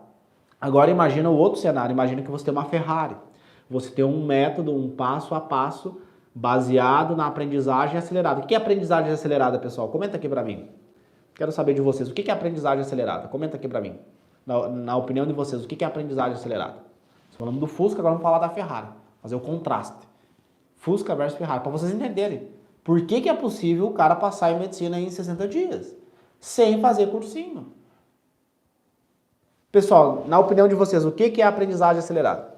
A: Agora imagina o outro cenário, imagina que você tem uma Ferrari. Você tem um método, um passo a passo, baseado na aprendizagem acelerada. O que é aprendizagem acelerada, pessoal? Comenta aqui para mim. Quero saber de vocês, o que é aprendizagem acelerada? Comenta aqui para mim. Na opinião de vocês, o que é aprendizagem acelerada? Nós falamos do Fusca, agora vamos falar da Ferrari. Fazer o contraste. Fusca versus Ferrari, para vocês entenderem. Por que é possível o cara passar em medicina em 60 dias? Sem fazer cursinho. Pessoal, na opinião de vocês, o que é aprendizagem acelerada?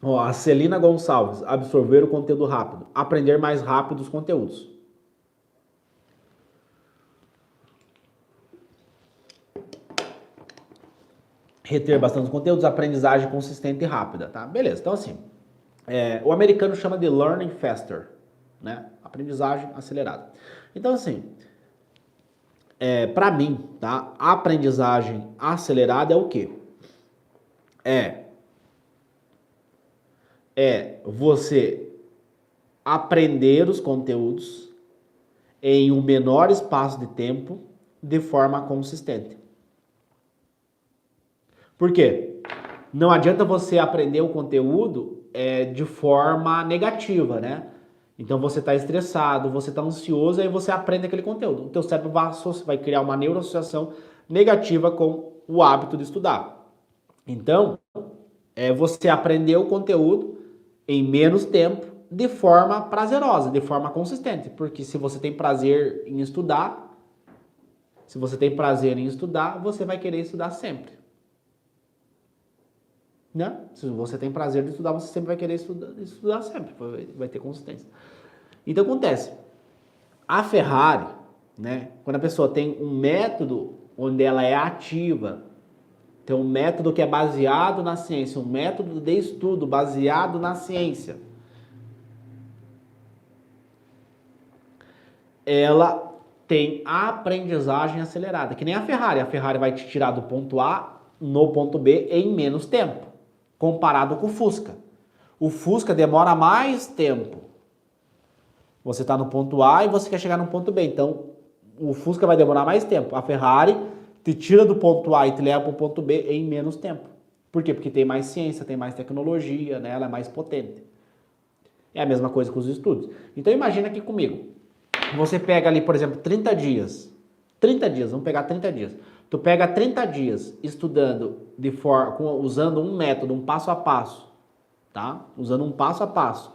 A: Ó, a Celina Gonçalves, absorver o conteúdo rápido, aprender mais rápido os conteúdos. Reter bastante os conteúdos, aprendizagem consistente e rápida, tá? Beleza, então assim, o americano chama de learning faster, né? Aprendizagem acelerada. Então assim, para mim, tá? A aprendizagem acelerada é o quê? É você aprender os conteúdos em um menor espaço de tempo de forma consistente. Por quê? Não adianta você aprender o conteúdo de forma negativa, né? Então você está estressado, você está ansioso, aí você aprende aquele conteúdo. O teu cérebro vai criar uma neuroassociação negativa com o hábito de estudar. Então, você aprender o conteúdo em menos tempo, de forma prazerosa, de forma consistente. Porque se você tem prazer em estudar, você vai querer estudar sempre. Né? Se você tem prazer de estudar, você sempre vai querer estudar sempre, vai ter consistência. Então acontece, a Ferrari, né, quando a pessoa tem um método onde ela é ativa, tem um método que é baseado na ciência, um método de estudo baseado na ciência, ela tem a aprendizagem acelerada, que nem a Ferrari vai te tirar do ponto A no ponto B em menos tempo, comparado com o Fusca. O Fusca demora mais tempo. Você está no ponto A e você quer chegar no ponto B, então o Fusca vai demorar mais tempo. A Ferrari te tira do ponto A e te leva para o ponto B em menos tempo. Por quê? Porque tem mais ciência, tem mais tecnologia, né? Ela é mais potente. É a mesma coisa com os estudos. Então imagina aqui comigo. Você pega ali, por exemplo, 30 dias. 30 dias, vamos pegar 30 dias. Tu pega 30 dias estudando usando um método, um passo a passo, tá? Usando um passo a passo.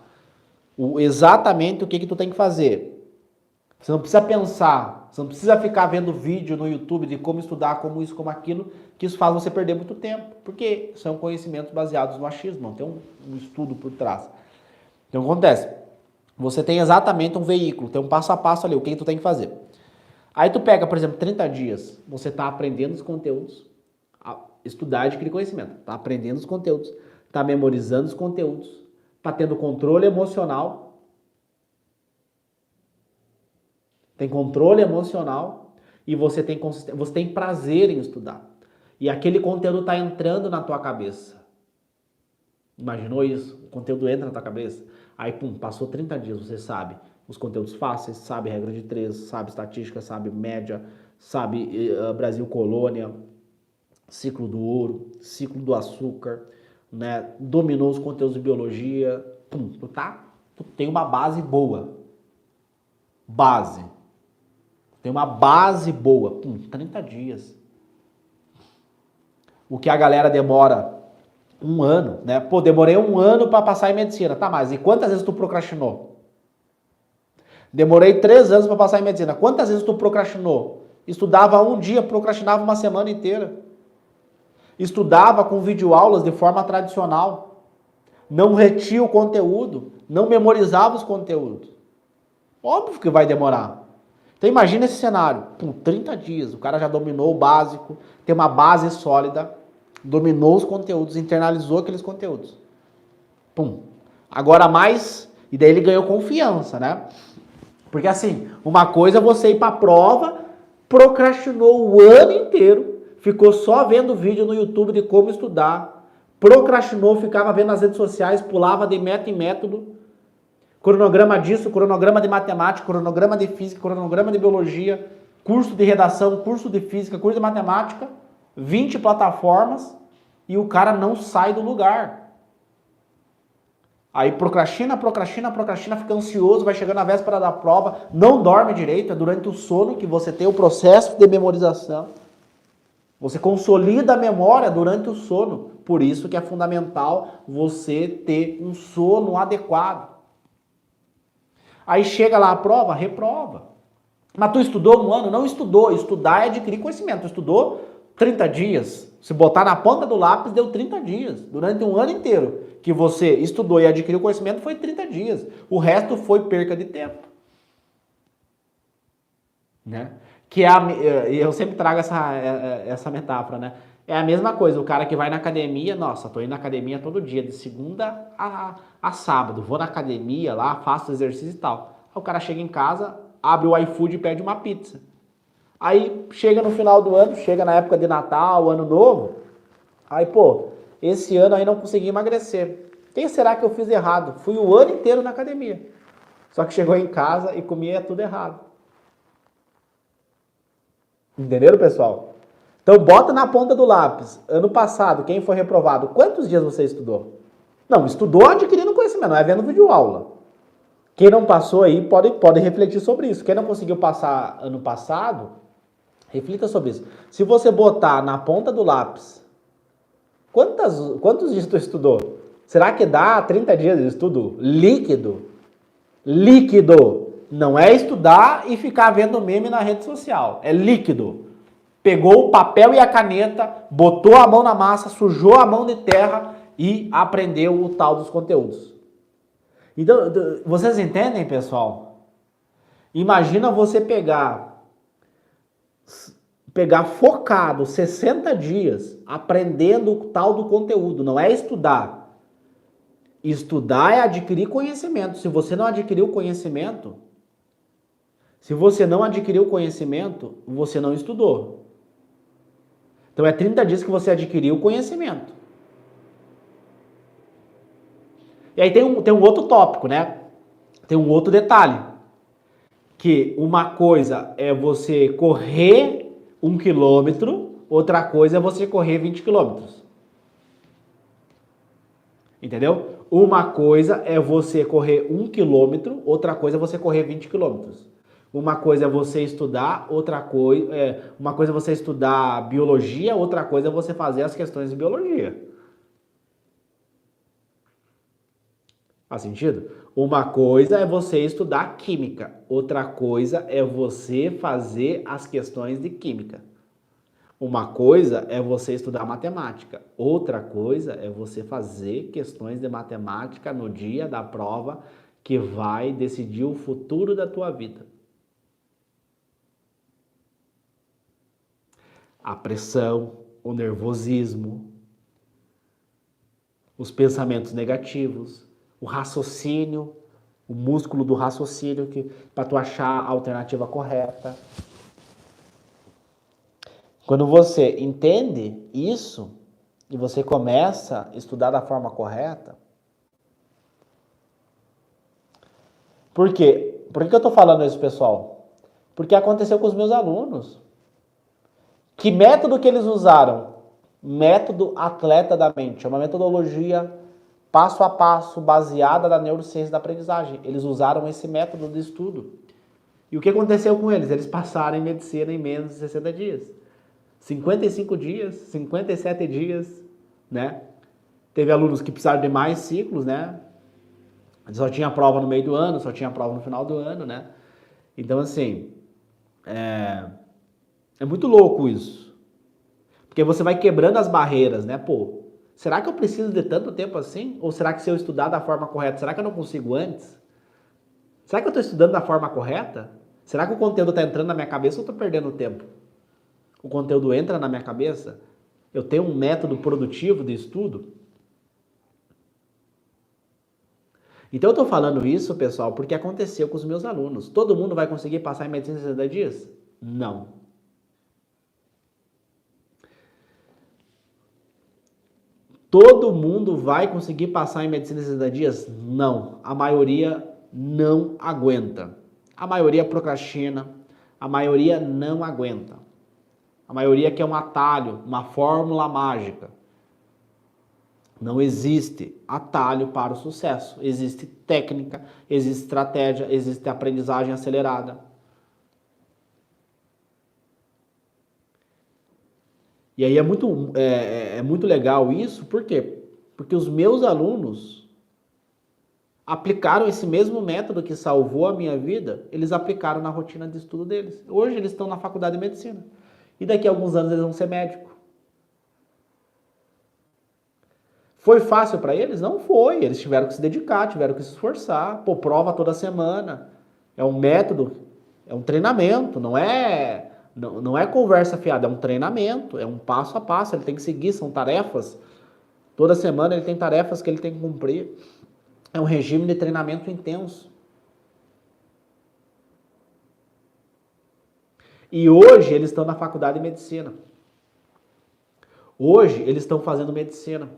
A: Exatamente o que tu tem que fazer. Você não precisa pensar, você não precisa ficar vendo vídeo no YouTube de como estudar, como isso, como aquilo, que isso faz você perder muito tempo, porque são conhecimentos baseados no achismo, não tem um estudo por trás. Então, o que acontece? Você tem exatamente um veículo, tem um passo a passo ali, o que tu tem que fazer. Aí tu pega, por exemplo, 30 dias, você está aprendendo os conteúdos, estudar e adquirir conhecimento, está aprendendo os conteúdos, está memorizando os conteúdos, está tendo controle emocional, tem controle emocional e você tem prazer em estudar. E aquele conteúdo está entrando na tua cabeça. Imaginou isso? O conteúdo entra na tua cabeça. Aí, pum, passou 30 dias, você sabe os conteúdos fáceis, sabe regra de 3, sabe estatística, sabe média, sabe Brasil colônia, ciclo do ouro, ciclo do açúcar, né? Dominou os conteúdos de biologia. Pum, tu tem uma base boa. Base. Tem uma base boa. 30 dias. O que a galera demora um ano, né? Pô, demorei um ano para passar em medicina. Tá, mas e quantas vezes tu procrastinou? Demorei 3 anos para passar em medicina. Quantas vezes tu procrastinou? Estudava um dia, procrastinava uma semana inteira. Estudava com videoaulas de forma tradicional. Não retia o conteúdo. Não memorizava os conteúdos. Óbvio que vai demorar. Então imagina esse cenário, 30 dias, o cara já dominou o básico, tem uma base sólida, dominou os conteúdos, internalizou aqueles conteúdos. Agora mais, e daí ele ganhou confiança, né? Porque assim, uma coisa é você ir para a prova, procrastinou o ano inteiro, ficou só vendo vídeo no YouTube de como estudar, procrastinou, ficava vendo nas redes sociais, pulava de método em método, cronograma disso, cronograma de matemática, cronograma de física, cronograma de biologia, curso de redação, curso de física, curso de matemática, 20 plataformas e o cara não sai do lugar. Aí procrastina, fica ansioso, vai chegando na véspera da prova, não dorme direito, é durante o sono que você tem o processo de memorização. Você consolida a memória durante o sono, por isso que é fundamental você ter um sono adequado. Aí chega lá a prova, reprova. Mas tu estudou um ano? Não estudou. Estudar é adquirir conhecimento. Tu estudou 30 dias. Se botar na ponta do lápis, deu 30 dias. Durante um ano inteiro que você estudou e adquiriu conhecimento, foi 30 dias. O resto foi perca de tempo. Né? Eu sempre trago essa metáfora, né? É a mesma coisa, o cara que vai na academia, nossa, tô indo na academia todo dia, de segunda a sábado, vou na academia lá, faço exercício e tal. Aí o cara chega em casa, abre o iFood e pede uma pizza. Aí chega no final do ano, chega na época de Natal, Ano Novo, aí pô, esse ano aí não consegui emagrecer. O que será que eu fiz errado? Fui o ano inteiro na academia. Só que chegou em casa e comia tudo errado. Entenderam, pessoal? Então bota na ponta do lápis. Ano passado, quem foi reprovado, quantos dias você estudou? Não, estudou adquirindo conhecimento, não é vendo videoaula. Quem não passou aí pode refletir sobre isso. Quem não conseguiu passar ano passado, reflita sobre isso. Se você botar na ponta do lápis, quantos dias tu estudou? Será que dá 30 dias de estudo líquido? Líquido. Não é estudar e ficar vendo meme na rede social. É líquido. Pegou o papel e a caneta, botou a mão na massa, sujou a mão de terra e aprendeu o tal dos conteúdos. Então, vocês entendem, pessoal? Imagina você pegar focado 60 dias aprendendo o tal do conteúdo. Não é estudar. Estudar é adquirir conhecimento. Se você não adquiriu conhecimento, você não estudou. Então é 30 dias que você adquiriu o conhecimento. E aí tem um outro tópico, né? Tem um outro detalhe. Que uma coisa é você correr 1 quilômetro, outra coisa é você correr 20 quilômetros. Entendeu? Uma coisa é você correr 1 quilômetro, outra coisa é você correr 20 quilômetros. Uma coisa é você estudar, uma coisa é você estudar biologia, outra coisa é você fazer as questões de biologia. Faz sentido? Uma coisa é você estudar química, outra coisa é você fazer as questões de química. Uma coisa é você estudar matemática, outra coisa é você fazer questões de matemática no dia da prova que vai decidir o futuro da tua vida. A pressão, o nervosismo, os pensamentos negativos, o raciocínio, o músculo do raciocínio para tu achar a alternativa correta. Quando você entende isso e você começa a estudar da forma correta. Por quê? Por que eu estou falando isso, pessoal? Porque aconteceu com os meus alunos. Que método que eles usaram? Método atleta da mente. É uma metodologia passo a passo baseada na neurociência da aprendizagem. Eles usaram esse método de estudo. E o que aconteceu com eles? Eles passaram em medicina em menos de 60 dias. 55 dias, 57 dias, né? Teve alunos que precisaram de mais ciclos, né? Só tinha prova no meio do ano, só tinha prova no final do ano, né? Então, assim, é muito louco isso. Porque você vai quebrando as barreiras, né? Pô, será que eu preciso de tanto tempo assim? Ou será que se eu estudar da forma correta, será que eu não consigo antes? Será que eu estou estudando da forma correta? Será que o conteúdo está entrando na minha cabeça ou eu estou perdendo tempo? O conteúdo entra na minha cabeça? Eu tenho um método produtivo de estudo? Então eu estou falando isso, pessoal, porque aconteceu com os meus alunos. Todo mundo vai conseguir passar em medicina em 60 dias? Não. Todo mundo vai conseguir passar em medicina em 60 dias? Não. A maioria não aguenta. A maioria procrastina. A maioria não aguenta. A maioria quer um atalho, uma fórmula mágica. Não existe atalho para o sucesso. Existe técnica, existe estratégia, existe aprendizagem acelerada. E aí é muito legal isso, por quê? Porque os meus alunos aplicaram esse mesmo método que salvou a minha vida, eles aplicaram na rotina de estudo deles. Hoje eles estão na faculdade de medicina. E daqui a alguns anos eles vão ser médicos. Foi fácil para eles? Não foi. Eles tiveram que se dedicar, tiveram que se esforçar. Pô, prova toda semana. É um método, é um treinamento, não é conversa fiada, é um treinamento, é um passo a passo, ele tem que seguir, são tarefas. Toda semana ele tem tarefas que ele tem que cumprir. É um regime de treinamento intenso. E hoje eles estão na faculdade de medicina. Hoje eles estão fazendo medicina.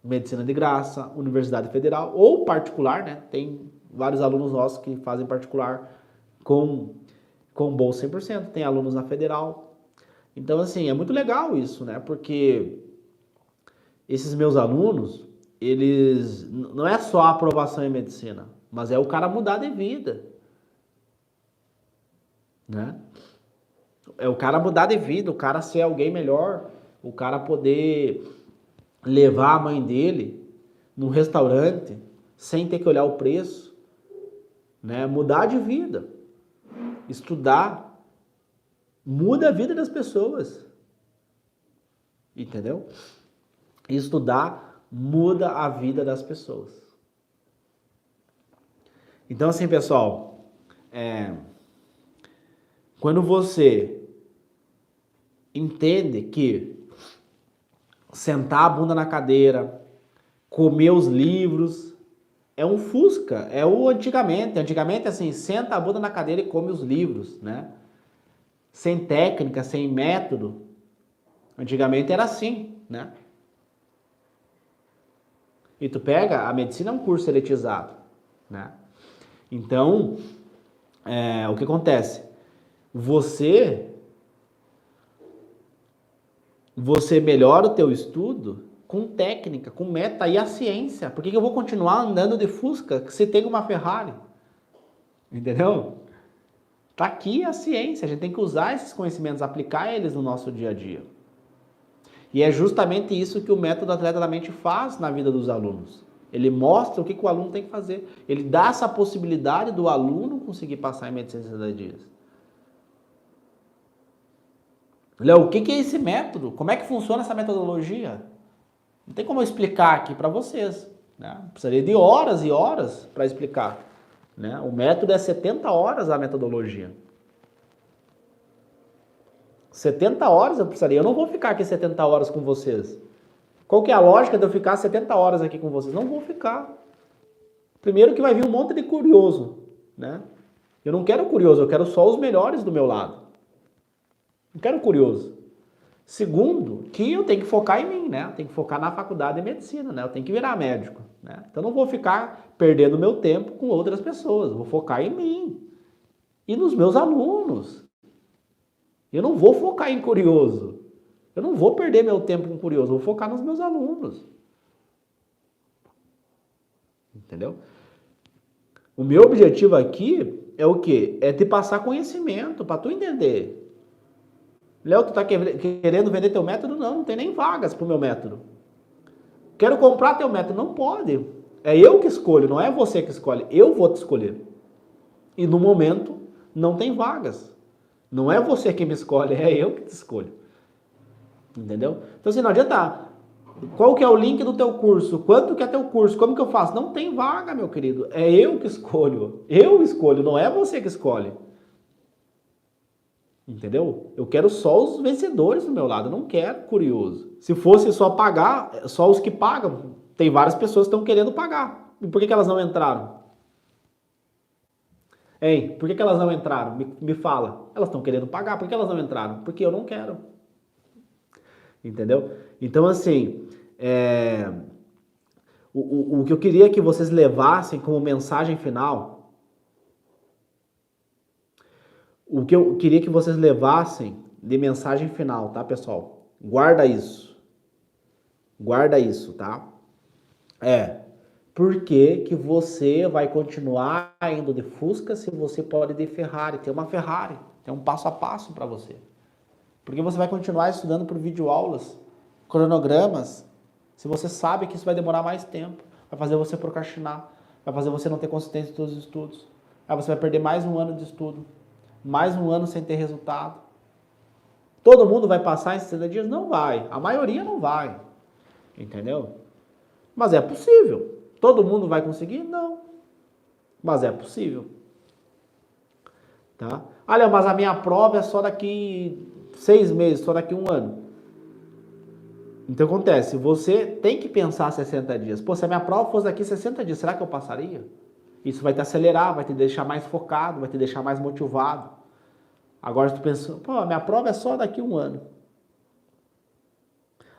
A: Medicina de graça, Universidade Federal ou particular, né? Tem vários alunos nossos que fazem particular com bolsa 100%. Tem alunos na Federal. Então, assim, é muito legal isso, né? Porque esses meus alunos, eles não é só a aprovação em medicina, mas é o cara mudar de vida, né? É o cara mudar de vida, o cara ser alguém melhor, o cara poder levar a mãe dele num restaurante sem ter que olhar o preço, né? Mudar de vida, estudar, muda a vida das pessoas, entendeu? Estudar muda a vida das pessoas. Então, assim, pessoal, quando você entende que sentar a bunda na cadeira, comer os livros, é um Fusca, é o antigamente. Antigamente, assim, senta a bunda na cadeira e come os livros, né? Sem técnica, sem método. Antigamente era assim, né? E tu pega, a medicina é um curso elitizado, né? Então, o que acontece? Você melhora o teu estudo com técnica, com meta e a ciência. Por que eu vou continuar andando de Fusca se tem uma Ferrari? Entendeu? Tá aqui a ciência. A gente tem que usar esses conhecimentos, aplicar eles no nosso dia a dia. E é justamente isso que o método Atleta da Mente faz na vida dos alunos. Ele mostra o que o aluno tem que fazer. Ele dá essa possibilidade do aluno conseguir passar em menos de 160 dias. Léo, o que é esse método? Como é que funciona essa metodologia? Não tem como eu explicar aqui para vocês. Né? Precisaria de horas e horas para explicar. Né? O método é 70 horas a metodologia. 70 horas eu precisaria. Eu não vou ficar aqui 70 horas com vocês. Qual que é a lógica de eu ficar 70 horas aqui com vocês? Não vou ficar. Primeiro que vai vir um monte de curioso. Né? Eu não quero curioso, eu quero só os melhores do meu lado. Não quero curioso. Segundo, que eu tenho que focar em mim, né? Eu tenho que focar na faculdade de medicina, né? Eu tenho que virar médico, né? Então não vou ficar perdendo meu tempo com outras pessoas. Eu vou focar em mim e nos meus alunos. Eu não vou focar em curioso. Eu não vou perder meu tempo com curioso. Eu vou focar nos meus alunos. Entendeu? O meu objetivo aqui é o quê? É te passar conhecimento para tu entender. Léo, tu tá querendo vender teu método? Não tem nem vagas pro meu método. Quero comprar teu método? Não pode. É eu que escolho, não é você que escolhe. Eu vou te escolher. E no momento, não tem vagas. Não é você que me escolhe, é eu que te escolho. Entendeu? Então assim, não adianta. Qual que é o link do teu curso? Quanto que é teu curso? Como que eu faço? Não tem vaga, meu querido. É eu que escolho. Eu escolho, não é você que escolhe. Entendeu? Eu quero só os vencedores do meu lado, eu não quero curioso. Se fosse só pagar, só os que pagam, tem várias pessoas que estão querendo pagar. E por que elas não entraram? Hein? Por que elas não entraram? Me fala. Elas estão querendo pagar, por que elas não entraram? Porque eu não quero. Entendeu? Então, assim, o que eu queria que vocês levassem como mensagem final... O que eu queria que vocês levassem de mensagem final, tá, pessoal? Guarda isso. Guarda isso, tá? Por que você vai continuar indo de Fusca se você pode ir de Ferrari? Tem uma Ferrari, tem um passo a passo para você. Porque você vai continuar estudando por videoaulas, cronogramas, se você sabe que isso vai demorar mais tempo, vai fazer você procrastinar, vai fazer você não ter consistência nos seus estudos. Aí você vai perder mais um ano de estudo. Mais um ano sem ter resultado. Todo mundo vai passar em 60 dias? Não vai. A maioria não vai. Entendeu? Mas é possível. Todo mundo vai conseguir? Não. Mas é possível. Tá? Olha, mas a minha prova é só daqui 6 meses, só daqui 1 ano. Então acontece, você tem que pensar 60 dias. Pô, se a minha prova fosse daqui 60 dias, será que eu passaria? Isso vai te acelerar, vai te deixar mais focado, vai te deixar mais motivado. Agora tu pensa, pô, minha prova é só daqui 1 ano.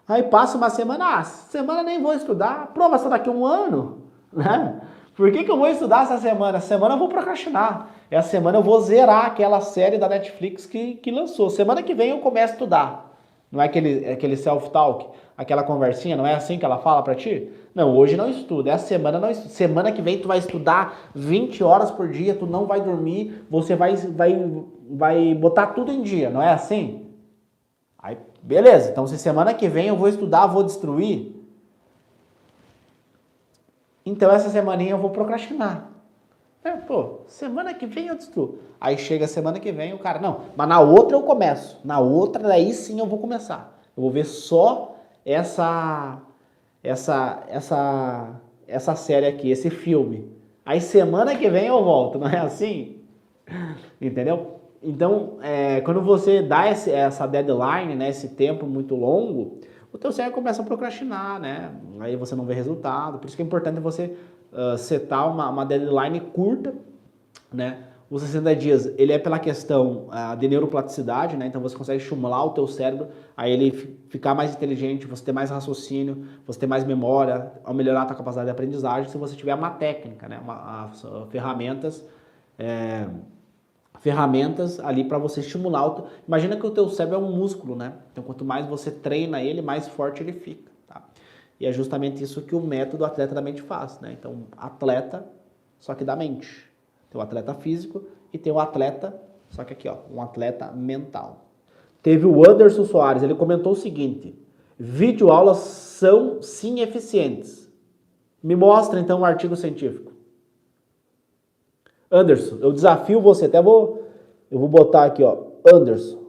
A: Aí passa uma semana, semana nem vou estudar, a prova é só daqui 1 ano, né? Por que eu vou estudar essa semana? Essa semana eu vou procrastinar. Essa semana eu vou zerar aquela série da Netflix que lançou. Semana que vem eu começo a estudar. Não é aquele self-talk, aquela conversinha, não é assim que ela fala pra ti? Não, hoje não estuda, essa semana não estuda. Semana que vem tu vai estudar 20 horas por dia, tu não vai dormir, você vai botar tudo em dia, não é assim? Aí, beleza, então se semana que vem eu vou estudar, vou destruir, então essa semaninha eu vou procrastinar. Pô, semana que vem eu destruo. Aí chega a semana que vem o cara, não, mas na outra eu começo. Na outra, daí sim eu vou começar. Eu vou ver só essa série aqui, esse filme. Aí semana que vem eu volto, não é assim? Entendeu? Então, quando você dá essa deadline, né, esse tempo muito longo, o teu cérebro começa a procrastinar, né? Aí você não vê resultado. Por isso que é importante você setar uma deadline curta, né? Os 60 dias, ele é pela questão de neuroplasticidade, né? Então você consegue estimular o teu cérebro a ele ficar mais inteligente, você ter mais raciocínio, você ter mais memória, ao melhorar a tua capacidade de aprendizagem, se você tiver uma técnica, né? Ferramentas ali para você estimular. Imagina que o teu cérebro é um músculo, né? Então quanto mais você treina ele, mais forte ele fica, tá? E é justamente isso que o método atleta da mente faz, né? Então, atleta, só que da mente. Tem o atleta físico e tem o atleta, só que aqui, ó, um atleta mental. Teve o Anderson Soares, ele comentou o seguinte: videoaulas são sim eficientes. Me mostra então um artigo científico. Anderson, eu desafio você, eu vou botar aqui, ó, Anderson.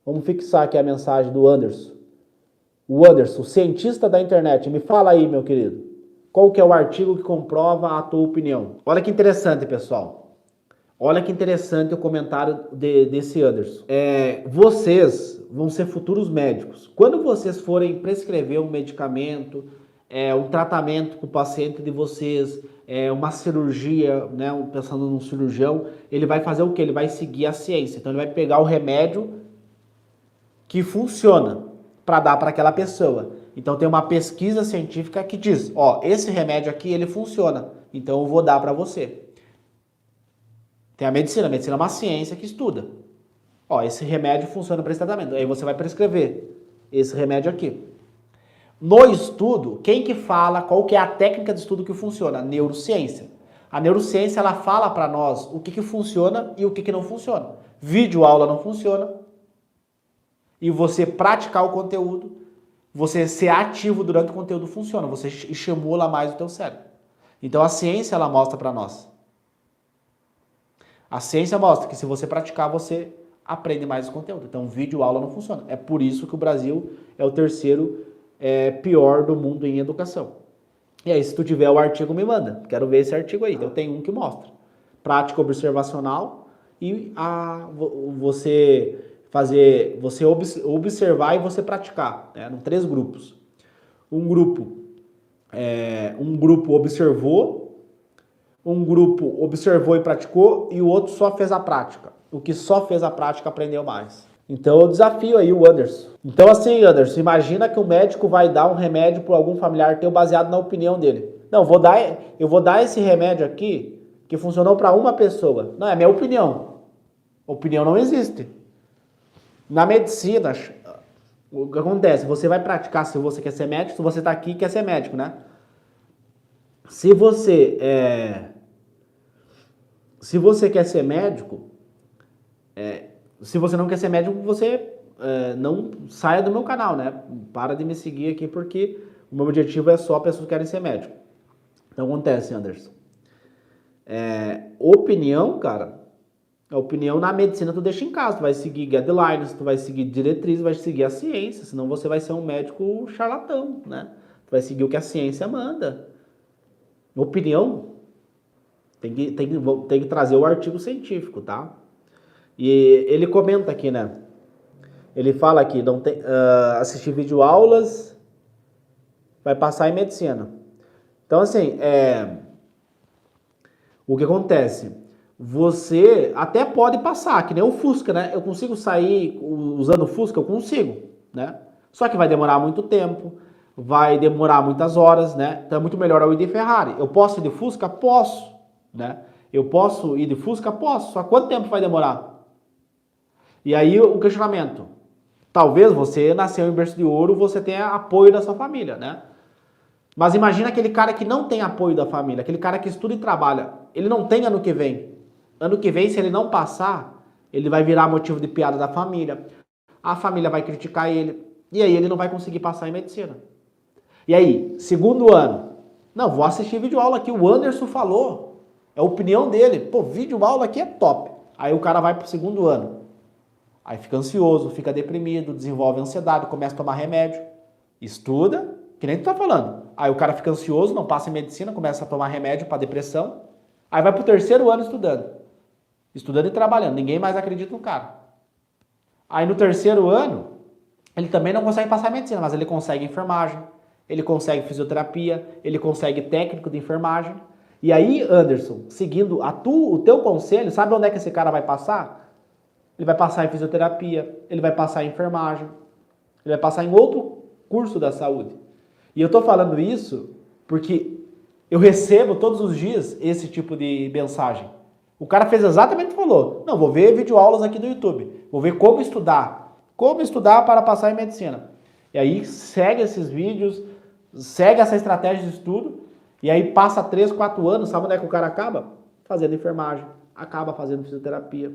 A: Vamos fixar aqui a mensagem do Anderson. O Anderson, cientista da internet, me fala aí, meu querido. Qual que é o artigo que comprova a tua opinião? Olha que interessante, pessoal. Olha que interessante o comentário desse Anderson. Vocês vão ser futuros médicos. Quando vocês forem prescrever um medicamento, um tratamento para o paciente de vocês, uma cirurgia, né, pensando num cirurgião, ele vai fazer o quê? Ele vai seguir a ciência. Então ele vai pegar o remédio que funciona para dar para aquela pessoa. Então tem uma pesquisa científica que diz, ó, esse remédio aqui ele funciona, então eu vou dar para você. Tem a medicina é uma ciência que estuda. Ó, esse remédio funciona para esse tratamento. Aí você vai prescrever esse remédio aqui. No estudo, quem que fala, qual que é a técnica de estudo que funciona? A neurociência. A neurociência, ela fala para nós o que funciona e o que não funciona. Vídeo aula não funciona. E você praticar o conteúdo, você ser ativo durante o conteúdo funciona. Você estimula mais o teu cérebro. Então a ciência, ela mostra para nós. A ciência mostra que se você praticar, você aprende mais o conteúdo. Então vídeo aula não funciona. É por isso que o Brasil é o terceiro pior do mundo em educação. E aí, se tu tiver o artigo, me manda. Quero ver esse artigo aí. Eu tenho um que mostra. Prática observacional e você observar e você praticar. Em 3 grupos. Um grupo observou, um grupo observou e praticou e o outro só fez a prática. O que só fez a prática aprendeu mais. Então eu desafio aí o Anderson. Então assim, Anderson, imagina que o médico vai dar um remédio para algum familiar teu baseado na opinião dele. Não, eu vou dar esse remédio aqui que funcionou para uma pessoa. Não, é minha opinião. Opinião não existe. Na medicina, o que acontece? Você vai praticar se você quer ser médico, se você está aqui e quer ser médico, né? Se você quer ser médico, se você não quer ser médico, você não saia do meu canal, né? Para de me seguir aqui porque o meu objetivo é só pessoas que querem ser médico. Então acontece, Anderson. Opinião, cara, a opinião na medicina tu deixa em casa, tu vai seguir guidelines, tu vai seguir diretrizes, vai seguir a ciência, senão você vai ser um médico charlatão, né? Tu vai seguir o que a ciência manda. Opinião tem que trazer o artigo científico, tá? E ele comenta aqui, né? Ele fala aqui, não tem, assistir videoaulas vai passar em medicina. Então, assim, o que acontece? Você até pode passar, que nem o Fusca, né? Eu consigo sair usando o Fusca? Eu consigo, né? Só que vai demorar muito tempo, vai demorar muitas horas, né? Então é muito melhor eu ir de Ferrari. Eu posso ir de Fusca? Posso, né? Eu posso ir de Fusca? Posso. Só quanto tempo vai demorar? E aí o questionamento. Talvez você nasceu em berço de ouro, você tenha apoio da sua família, né? Mas imagina aquele cara que não tem apoio da família, aquele cara que estuda e trabalha. Ele não tem ano que vem. Ano que vem, se ele não passar, ele vai virar motivo de piada da família. A família vai criticar ele. E aí ele não vai conseguir passar em medicina. E aí, segundo ano. Não, vou assistir videoaula aqui. O Anderson falou. É a opinião dele. Pô, videoaula aqui é top. Aí o cara vai pro segundo ano. Aí fica ansioso, fica deprimido, desenvolve ansiedade, começa a tomar remédio. Estuda, que nem tu tá falando. Aí o cara fica ansioso, não passa em medicina, começa a tomar remédio para depressão. Aí vai pro terceiro ano estudando. Estudando e trabalhando. Ninguém mais acredita no cara. Aí no terceiro ano, ele também não consegue passar em medicina, mas ele consegue enfermagem, ele consegue fisioterapia, ele consegue técnico de enfermagem. E aí, Anderson, seguindo o teu conselho, sabe onde é que esse cara vai passar? Ele vai passar em fisioterapia, ele vai passar em enfermagem, ele vai passar em outro curso da saúde. E eu tô falando isso porque eu recebo todos os dias esse tipo de mensagem. O cara fez exatamente o que falou. Não, vou ver videoaulas aqui do YouTube. Vou ver como estudar. Como estudar para passar em medicina. E aí segue esses vídeos, segue essa estratégia de estudo, e aí passa 3, 4 anos, sabe onde é que o cara acaba? Fazendo enfermagem, acaba fazendo fisioterapia.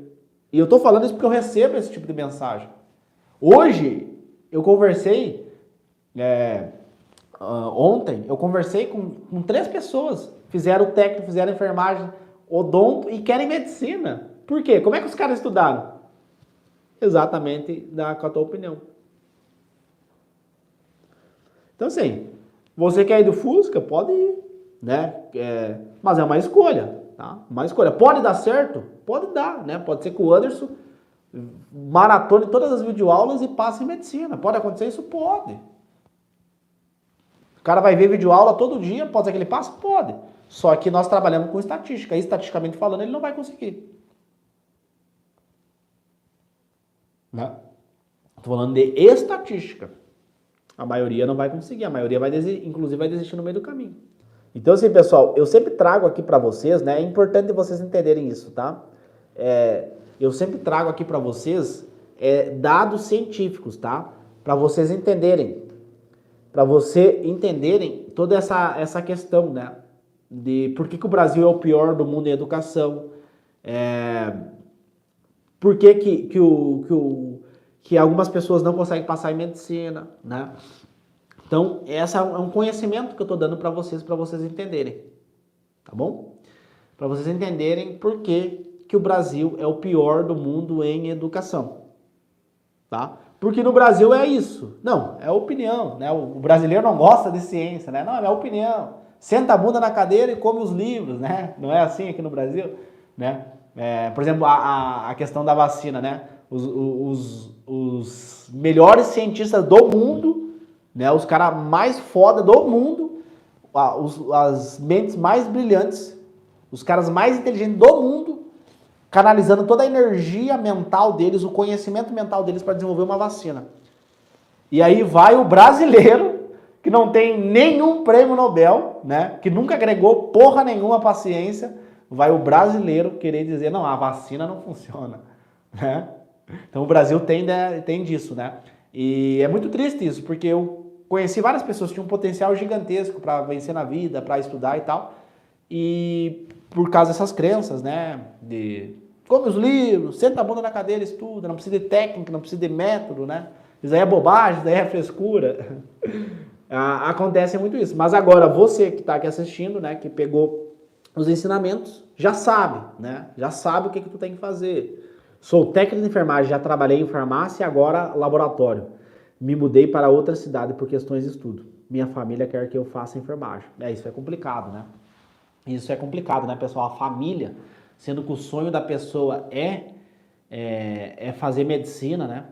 A: E eu tô falando isso porque eu recebo esse tipo de mensagem. Hoje, eu conversei Ontem eu conversei com 3 pessoas, fizeram técnico, fizeram enfermagem, odonto e querem medicina. Por quê? Como é que os caras estudaram? Exatamente com a tua opinião. Então assim, você quer ir do Fusca? Pode ir, né? Mas é uma escolha, tá? Uma escolha. Pode dar certo? Pode dar, né? Pode ser que o Anderson maratone todas as videoaulas e passe em medicina. Pode acontecer isso? Pode. O cara vai ver videoaula todo dia, pode ser que ele passe? Pode. Só que nós trabalhamos com estatística. E estatisticamente falando, ele não vai conseguir. Né? Estou falando de estatística. A maioria não vai conseguir. A maioria vai inclusive vai desistir no meio do caminho. Então assim, pessoal, eu sempre trago aqui para vocês, né? É importante vocês entenderem isso, tá? Eu sempre trago aqui para vocês dados científicos, tá? Para vocês entenderem. Para você entenderem toda essa questão, né? De por que o Brasil é o pior do mundo em educação, por que algumas pessoas não conseguem passar em medicina, né? Então, esse é um conhecimento que eu estou dando para vocês entenderem, tá bom? Para vocês entenderem por que o Brasil é o pior do mundo em educação, tá? Porque no Brasil é isso. Não, é opinião, né? O brasileiro não gosta de ciência, né? Não, é opinião. Senta a bunda na cadeira e come os livros, né? Não é assim aqui no Brasil, né? Por exemplo, a questão da vacina, né? Os melhores cientistas do mundo, né? Os caras mais foda do mundo, as mentes mais brilhantes, os caras mais inteligentes do mundo, canalizando toda a energia mental deles, o conhecimento mental deles para desenvolver uma vacina. E aí vai o brasileiro, que não tem nenhum prêmio Nobel, né? Que nunca agregou porra nenhuma para a ciência, vai o brasileiro querer dizer, não, a vacina não funciona, né? Então o Brasil tem disso, né? E é muito triste isso, porque eu conheci várias pessoas que tinham um potencial gigantesco para vencer na vida, para estudar e tal, e por causa dessas crenças, né? De come os livros, senta a bunda na cadeira, estuda, não precisa de técnica, não precisa de método, né? Isso aí é bobagem, isso aí é frescura. Acontece muito isso. Mas agora, você que está aqui assistindo, né? Que pegou os ensinamentos, já sabe, né? Já sabe o que tu tem que fazer. Sou técnico de enfermagem, já trabalhei em farmácia e agora laboratório. Me mudei para outra cidade por questões de estudo. Minha família quer que eu faça enfermagem. Isso é complicado, né? Isso é complicado, né, pessoal? A família, sendo que o sonho da pessoa é fazer medicina, né?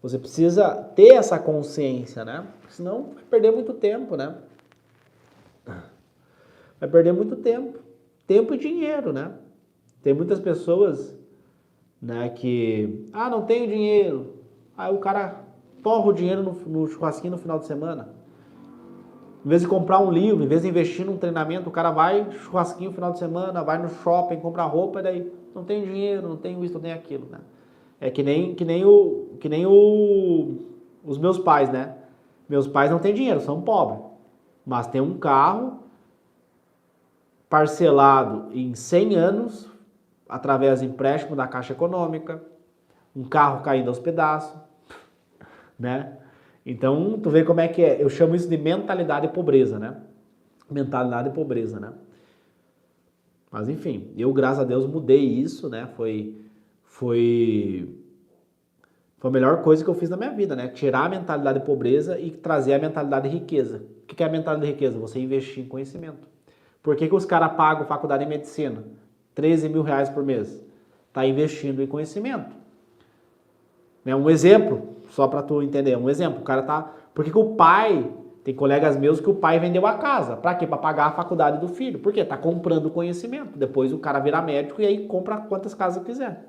A: Você precisa ter essa consciência, né? Senão vai perder muito tempo, né? Vai perder muito tempo. Tempo e dinheiro, né? Tem muitas pessoas, né, que... não tenho dinheiro. Aí o cara torra o dinheiro no churrasquinho no final de semana. Em vez de comprar um livro, em vez de investir num treinamento, o cara vai churrasquinho no final de semana, vai no shopping, compra roupa, e daí não tem dinheiro, não tem isso, não tem aquilo, né? É que nem os meus pais, né? Meus pais não têm dinheiro, são pobres. Mas tem um carro parcelado em 100 anos, através de empréstimo da Caixa Econômica, um carro caindo aos pedaços, né? Então, tu vê como é que é. Eu chamo isso de mentalidade de pobreza, né? Mentalidade de pobreza, né? Mas, enfim, eu, graças a Deus, mudei isso, né? Foi a melhor coisa que eu fiz na minha vida, né? Tirar a mentalidade de pobreza e trazer a mentalidade de riqueza. O que é a mentalidade de riqueza? Você investir em conhecimento. Por que os caras pagam faculdade de medicina? 13 mil reais por mês. Tá investindo em conhecimento. Um exemplo, só para tu entender, um exemplo, o cara tá... Por que o pai... Tem colegas meus que o pai vendeu a casa. Para quê? Para pagar a faculdade do filho. Por quê? Tá comprando conhecimento. Depois o cara vira médico e aí compra quantas casas quiser.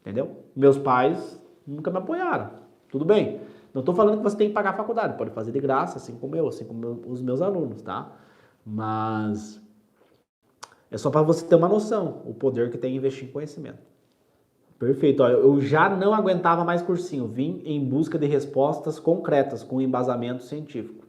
A: Entendeu? Meus pais nunca me apoiaram. Tudo bem. Não tô falando que você tem que pagar a faculdade. Pode fazer de graça, assim como eu, assim como os meus alunos, tá? Mas é só para você ter uma noção, o poder que tem investir em conhecimento. Perfeito. Ó, eu já não aguentava mais cursinho. Vim em busca de respostas concretas, com embasamento científico.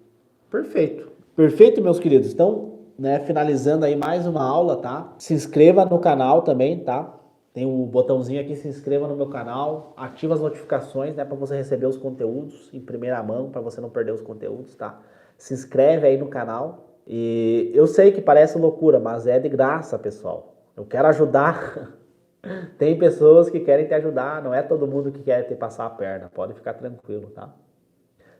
A: Perfeito. Perfeito, meus queridos. Então, né, finalizando aí mais uma aula, tá? Se inscreva no canal também, tá? Tem um botãozinho aqui, se inscreva no meu canal. Ativa as notificações, né, para você receber os conteúdos em primeira mão, para você não perder os conteúdos, tá? Se inscreve aí no canal. E eu sei que parece loucura, mas é de graça, pessoal. Eu quero ajudar. Tem pessoas que querem te ajudar, não é todo mundo que quer te passar a perna. Pode ficar tranquilo, tá?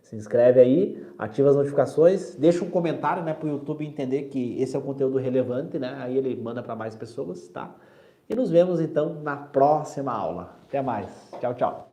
A: Se inscreve aí, ativa as notificações, deixa um comentário, né, para o YouTube entender que esse é um conteúdo relevante, né? Aí ele manda para mais pessoas, tá? E nos vemos então na próxima aula. Até mais. Tchau, tchau.